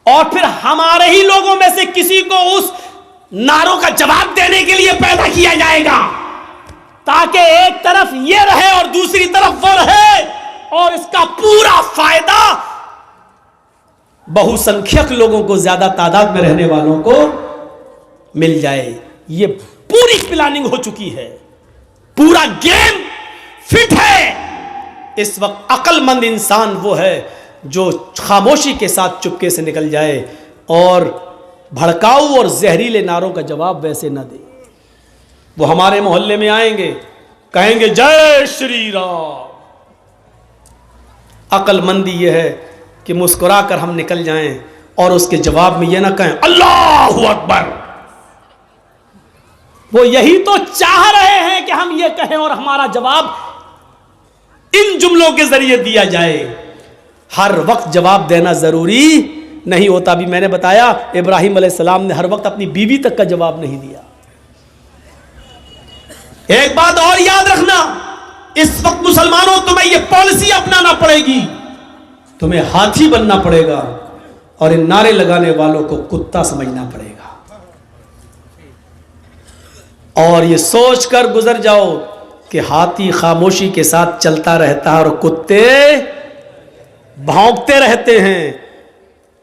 और फिर हमारे ही लोगों में से किसी को उस नारों का जवाब देने के लिए पैदा किया जाएगा, ताकि एक तरफ ये रहे और दूसरी तरफ वो रहे, और इसका पूरा फायदा बहुसंख्यक लोगों को, ज्यादा तादाद में रहने वालों को मिल जाए। ये पूरी प्लानिंग हो चुकी है, पूरा गेम फिट है। इस वक्त अक्लमंद इंसान वो है जो खामोशी के साथ चुपके से निकल जाए और भड़काऊ और जहरीले नारों का जवाब वैसे न दे। वो हमारे मोहल्ले में आएंगे, कहेंगे जय श्री राम। अक्लमंदी यह है कि मुस्कुरा कर हम निकल जाएं और उसके जवाब में यह ना कहें अल्लाहु अकबर। वो यही तो चाह रहे हैं कि हम ये कहें और हमारा जवाब इन जुमलों के जरिए दिया जाए। हर वक्त जवाब देना जरूरी नहीं होता। भी मैंने बताया इब्राहिम अलैहिस्सलाम ने हर वक्त अपनी बीवी तक का जवाब नहीं दिया। एक बात और याद रखना, इस वक्त मुसलमानों तुम्हें यह पॉलिसी अपनाना पड़ेगी, तुम्हें हाथी बनना पड़ेगा और इन नारे लगाने वालों को कुत्ता समझना पड़ेगा। और ये सोचकर गुजर जाओ कि हाथी खामोशी के साथ चलता रहता है और कुत्ते भौंकते रहते हैं।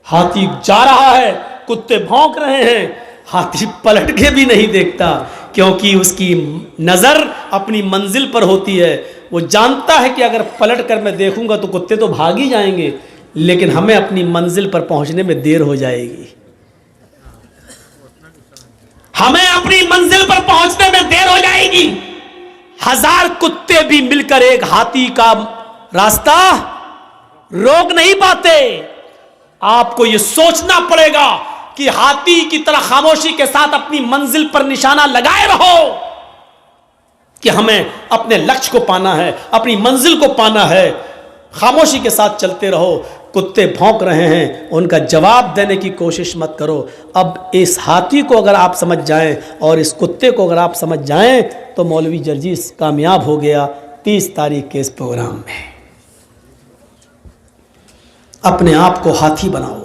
हाथी जा रहा है, कुत्ते भौंक रहे हैं, हाथी पलट के भी नहीं देखता, क्योंकि उसकी नजर अपनी मंजिल पर होती है। वो जानता है कि अगर पलट कर मैं देखूंगा तो कुत्ते तो भाग ही जाएंगे, लेकिन हमें अपनी मंजिल पर पहुंचने में देर हो जाएगी। हमें अपनी मंजिल पर पहुंचने में देर हो जाएगी। 1000 कुत्ते भी मिलकर एक हाथी का रास्ता रोक नहीं पाते। आपको यह सोचना पड़ेगा कि हाथी की तरह खामोशी के साथ अपनी मंजिल पर निशाना लगाए रहो कि हमें अपने लक्ष्य को पाना है, अपनी मंजिल को पाना है। खामोशी के साथ चलते रहो। कुत्ते भौंक रहे हैं, उनका जवाब देने की कोशिश मत करो। अब इस हाथी को अगर आप समझ जाएं और इस कुत्ते को अगर आप समझ जाएं तो मौलवी जर्जीस कामयाब हो गया 30 तारीख के इस प्रोग्राम में। अपने आप को हाथी बनाओ,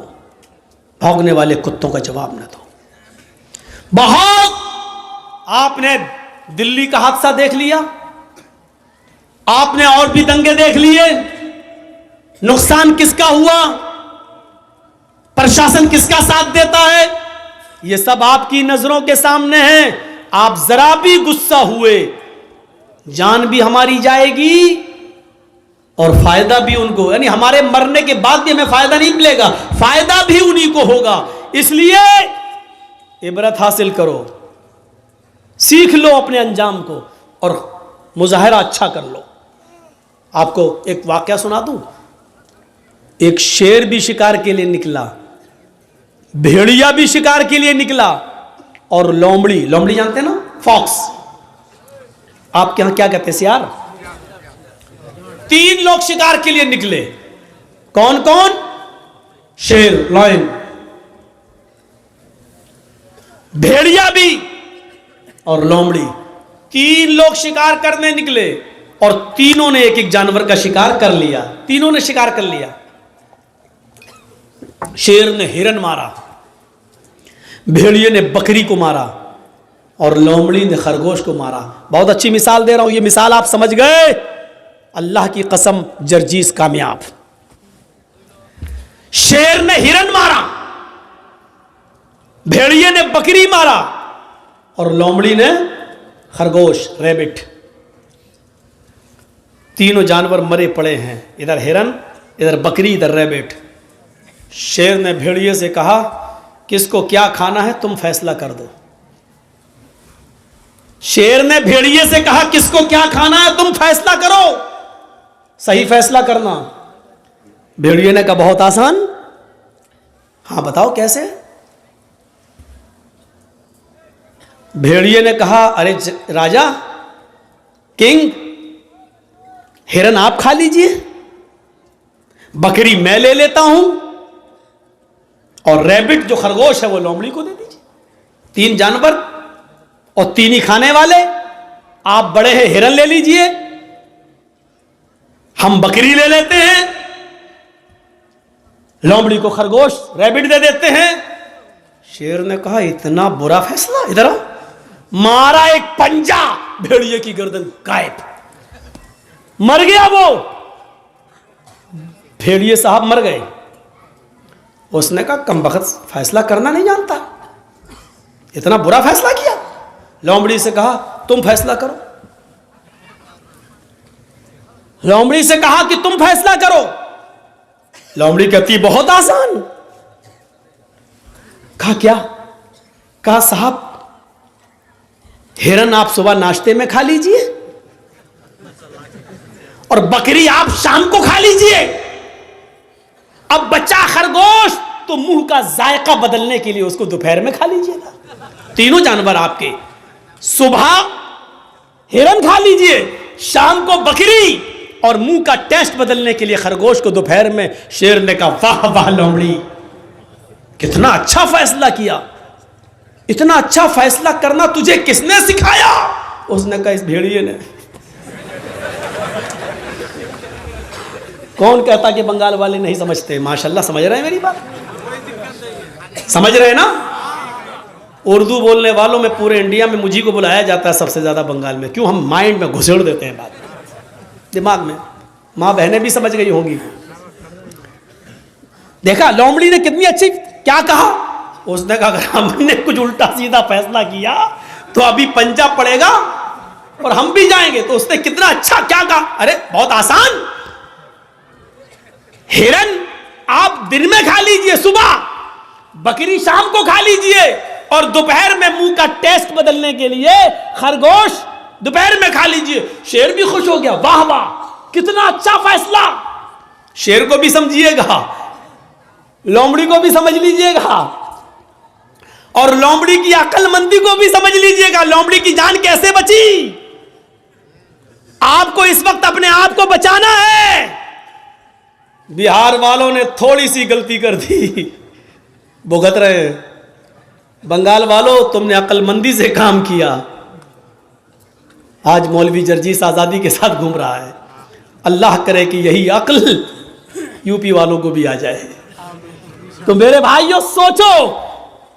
भौंकने वाले कुत्तों का जवाब न दो। बहुत आपने दिल्ली का हादसा देख लिया, आपने और भी दंगे देख लिए। नुकसान किसका हुआ, प्रशासन किसका साथ देता है, यह सब आपकी नजरों के सामने है। आप जरा भी गुस्सा हुए, जान भी हमारी जाएगी और फायदा भी उनको, यानी हमारे मरने के बाद भी हमें फायदा नहीं मिलेगा, फायदा भी उन्हीं को होगा। इसलिए इबरत हासिल करो, सीख लो अपने अंजाम को और मुजाहरा अच्छा कर लो। आपको एक वाकया सुना दूं। एक शेर भी शिकार के लिए निकला, भेड़िया भी शिकार के लिए निकला, और लोमड़ी, लोमड़ी जानते हैं ना, फॉक्स, आपके यहां क्या कहते हैं सियार, 3 लोग शिकार के लिए निकले। कौन कौन? शेर, लायन, भेड़िया भी और लोमड़ी। 3 लोग शिकार करने निकले और तीनों ने एक एक जानवर का शिकार कर लिया। तीनों ने शिकार कर लिया। शेर ने हिरन मारा, भेड़िए ने बकरी को मारा और लोमड़ी ने खरगोश को मारा। बहुत अच्छी मिसाल दे रहा हूं, ये मिसाल आप समझ गए। अल्लाह की कसम, जर्जीस कामयाब। शेर ने हिरन मारा, भेड़िए ने बकरी मारा और लोमड़ी ने खरगोश, रैबिट। तीनों जानवर मरे पड़े हैं, इधर हिरन, इधर बकरी, इधर रैबिट। शेर ने भेड़िए से कहा, किसको क्या खाना है तुम फैसला कर दो। शेर ने भेड़िए से कहा, किसको क्या खाना है तुम फैसला करो, सही फैसला करना। भेड़िए ने कहा, बहुत आसान। हाँ बताओ कैसे। भेड़िए ने कहा, अरे राजा, किंग, हिरन आप खा लीजिए, बकरी मैं ले लेता हूं, और रैबिट जो खरगोश है वो लोमड़ी को दे दीजिए। 3 जानवर और 3 ही खाने वाले। आप बड़े हैं, हिरन ले लीजिए, हम बकरी ले लेते हैं, लोमड़ी को खरगोश, रैबिट दे देते हैं। शेर ने कहा, इतना बुरा फैसला, इधर आओ। मारा एक पंजा, भेड़िए की गर्दन गायब, मर गया वो। भेड़िए साहब मर गए। उसने कहा, कमबख्त फैसला करना नहीं जानता, इतना बुरा फैसला किया। लोमड़ी से कहा, तुम फैसला करो। लोमड़ी से कहा कि तुम फैसला करो। लोमड़ी कहती, बहुत आसान। कहा क्या? कहा साहब, हिरन आप सुबह नाश्ते में खा लीजिए और बकरी आप शाम को खा लीजिए। अब बचा खरगोश, तो मुंह का जायका बदलने के लिए उसको दोपहर में खा लीजिएगा। तीनों जानवर आपके, सुबह हिरन खा लीजिए, शाम को बकरी, और मुंह का टेस्ट बदलने के लिए खरगोश को दोपहर में। शेर ने कहा, वाह वाह लोमड़ी, कितना अच्छा फैसला किया। इतना अच्छा फैसला करना तुझे किसने सिखाया? उसने कहा, इस भेड़िए ने। कौन कहता कि बंगाल वाले नहीं समझते? माशाल्लाह समझ रहे हैं मेरी बात, समझ रहे हैं ना। उर्दू बोलने वालों में पूरे इंडिया में मुझी को बुलाया जाता है सबसे ज्यादा बंगाल में। क्यों? हम माइंड में घुसेड़ देते हैं बात, दिमाग में। माँ बहनें भी समझ गई होंगी। देखा लोमड़ी ने कितनी अच्छी, क्या कहा उसने? कहा, अगर हमने कुछ उल्टा सीधा फैसला किया तो अभी पंजा पड़ेगा और हम भी जाएंगे। तो उसने कितना अच्छा क्या कहा, अरे बहुत आसान। हिरन आप दिन में खा लीजिए सुबह, बकरी शाम को खा लीजिए, और दोपहर में मुंह का टेस्ट बदलने के लिए खरगोश दोपहर में खा लीजिए। शेर भी खुश हो गया, वाह वाह कितना अच्छा फैसला। शेर को भी समझिएगा, लोमड़ी को भी समझ लीजिएगा, और लोमड़ी की अक्लमंदी को भी समझ लीजिएगा। लोमड़ी की जान कैसे बची? आपको इस वक्त अपने आप को बचाना है। बिहार वालों ने थोड़ी सी गलती कर दी, भुगत रहे हैं। बंगाल वालों, तुमने अक्लमंदी से काम किया। आज मौलवी जर्जीस आजादी के साथ घूम रहा है। अल्लाह करे कि यही अक्ल यूपी वालों को भी आ जाए। तो मेरे भाइयों सोचो,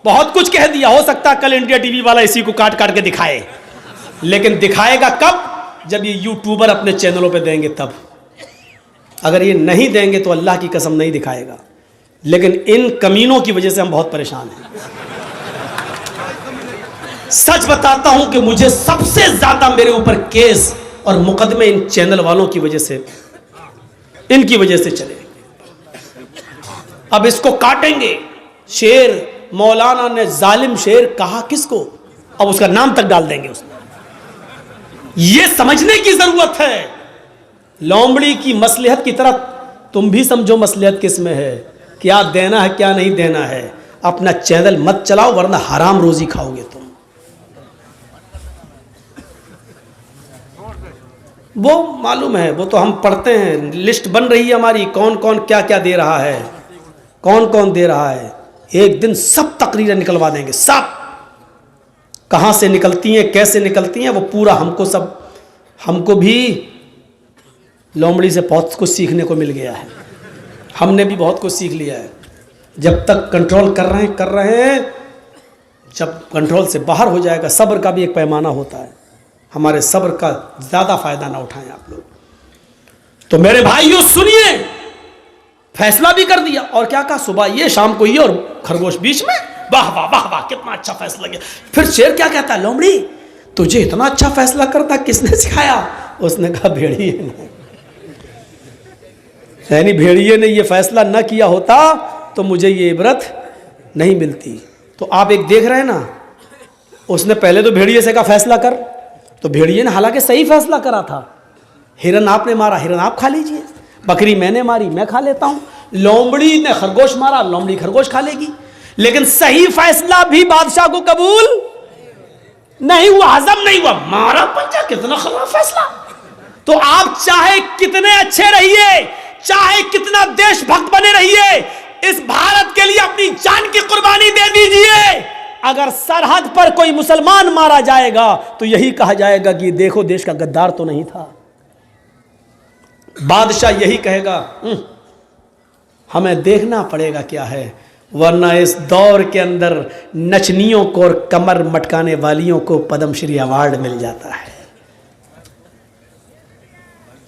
बहुत कुछ कह दिया, हो सकता कल इंडिया टीवी वाला इसी को काट काट के दिखाए, लेकिन दिखाएगा कब? जब ये यूट्यूबर अपने चैनलों पे देंगे तब। अगर ये नहीं देंगे तो अल्लाह की कसम नहीं दिखाएगा। लेकिन इन कमीनों की वजह से हम बहुत परेशान हैं। सच बताता हूं कि मुझे सबसे ज्यादा मेरे ऊपर केस और मुकदमे इन चैनल वालों की वजह से, इनकी वजह से चले। अब इसको काटेंगे। शेर, मौलाना ने जालिम शेर कहा किसको? अब उसका नाम तक डाल देंगे उसमें। यह समझने की जरूरत है, लोमड़ी की मसलहत की तरह तुम भी समझो मसलहत किस में है, क्या देना है क्या नहीं देना है। अपना चैनल मत चलाओ वरना हराम रोजी खाओगे तुम। वो मालूम है, वो तो हम पढ़ते हैं, लिस्ट बन रही है हमारी, कौन कौन क्या क्या दे रहा है, कौन कौन दे रहा है। एक दिन सब तकरीरें निकलवा देंगे, सब कहां से निकलती हैं कैसे निकलती हैं वो पूरा हमको भी लोमड़ी से बहुत कुछ सीखने को मिल गया है। हमने भी बहुत कुछ सीख लिया है। जब तक कंट्रोल कर रहे हैं, जब कंट्रोल से बाहर हो जाएगा, सब्र का भी एक पैमाना होता है, हमारे सब्र का ज़्यादा फायदा ना उठाएं आप लोग। तो मेरे भाइयों सुनिए, फैसला भी कर दिया और क्या कहा, सुबह ये शाम को ये और खरगोश बीच में। वाह वाह वाह वाह, कितना अच्छा फैसला किया। फिर शेर क्या कहता है, लोमड़ी तुझे इतना अच्छा फैसला करता किसने सिखाया? उसने कहा भेड़िए ने। यानी भेड़िए ने ये फैसला न किया होता तो मुझे ये इबरत नहीं मिलती। तो आप एक देख रहे हैं ना, उसने पहले तो भेड़िए से कहा फैसला कर, तो भेड़िए ने हालांकि सही फैसला करा था। हिरन आपने मारा, हिरन आप खा लीजिए, बकरी मैंने मारी, मैं खा लेता हूं। लोमड़ी ने खरगोश मारा, लोमड़ी खरगोश खा लेगी। लेकिन सही फैसला भी बादशाह को कबूल नहीं हुआ, हजम नहीं हुआ, मारा पंजा, कितना खराब फैसला। तो आप चाहे कितने अच्छे रहिए, चाहे कितना देशभक्त बने रहिए, इस भारत के लिए अपनी जान की कुर्बानी दे दीजिए, अगर सरहद पर कोई मुसलमान मारा जाएगा तो यही कहा जाएगा कि देखो देश का गद्दार तो नहीं था। बादशाह यही कहेगा हमें देखना पड़ेगा क्या है, वरना इस दौर के अंदर नचनियों को और कमर मटकाने वालियों को पद्मश्री अवार्ड मिल जाता है।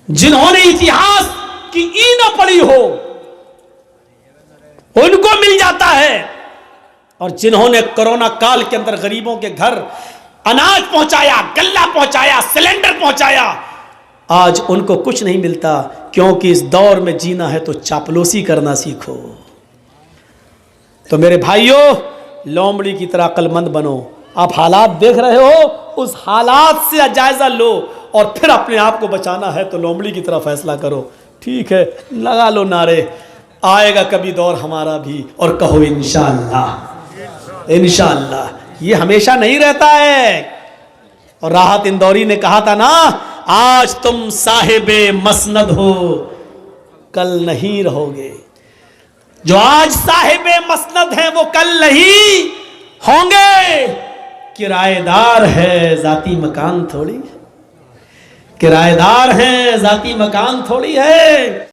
जिन्होंने इतिहास की ई न पढ़ी हो उनको मिल जाता है, और जिन्होंने कोरोना काल के अंदर गरीबों के घर अनाज पहुंचाया, गल्ला पहुंचाया, सिलेंडर पहुंचाया, आज उनको कुछ नहीं मिलता। क्योंकि इस दौर में जीना है तो चापलूसी करना सीखो। तो मेरे भाइयों, लोमड़ी की तरह अक्लमंद बनो। आप हालात देख रहे हो, उस हालात से जायजा लो और फिर अपने आप को बचाना है तो लोमड़ी की तरह फैसला करो। ठीक है, लगा लो नारे, आएगा कभी दौर हमारा भी, और कहो इंशाअल्लाह। इंशाअल्लाह ये हमेशा नहीं रहता है। और राहत इंदौरी ने कहा था ना, आज तुम साहिबे मसनद हो, कल नहीं रहोगे। जो आज साहिबे मसनद हैं वो कल नहीं होंगे। किराएदार है जाती मकान थोड़ी, किराएदार हैं जाती मकान थोड़ी है।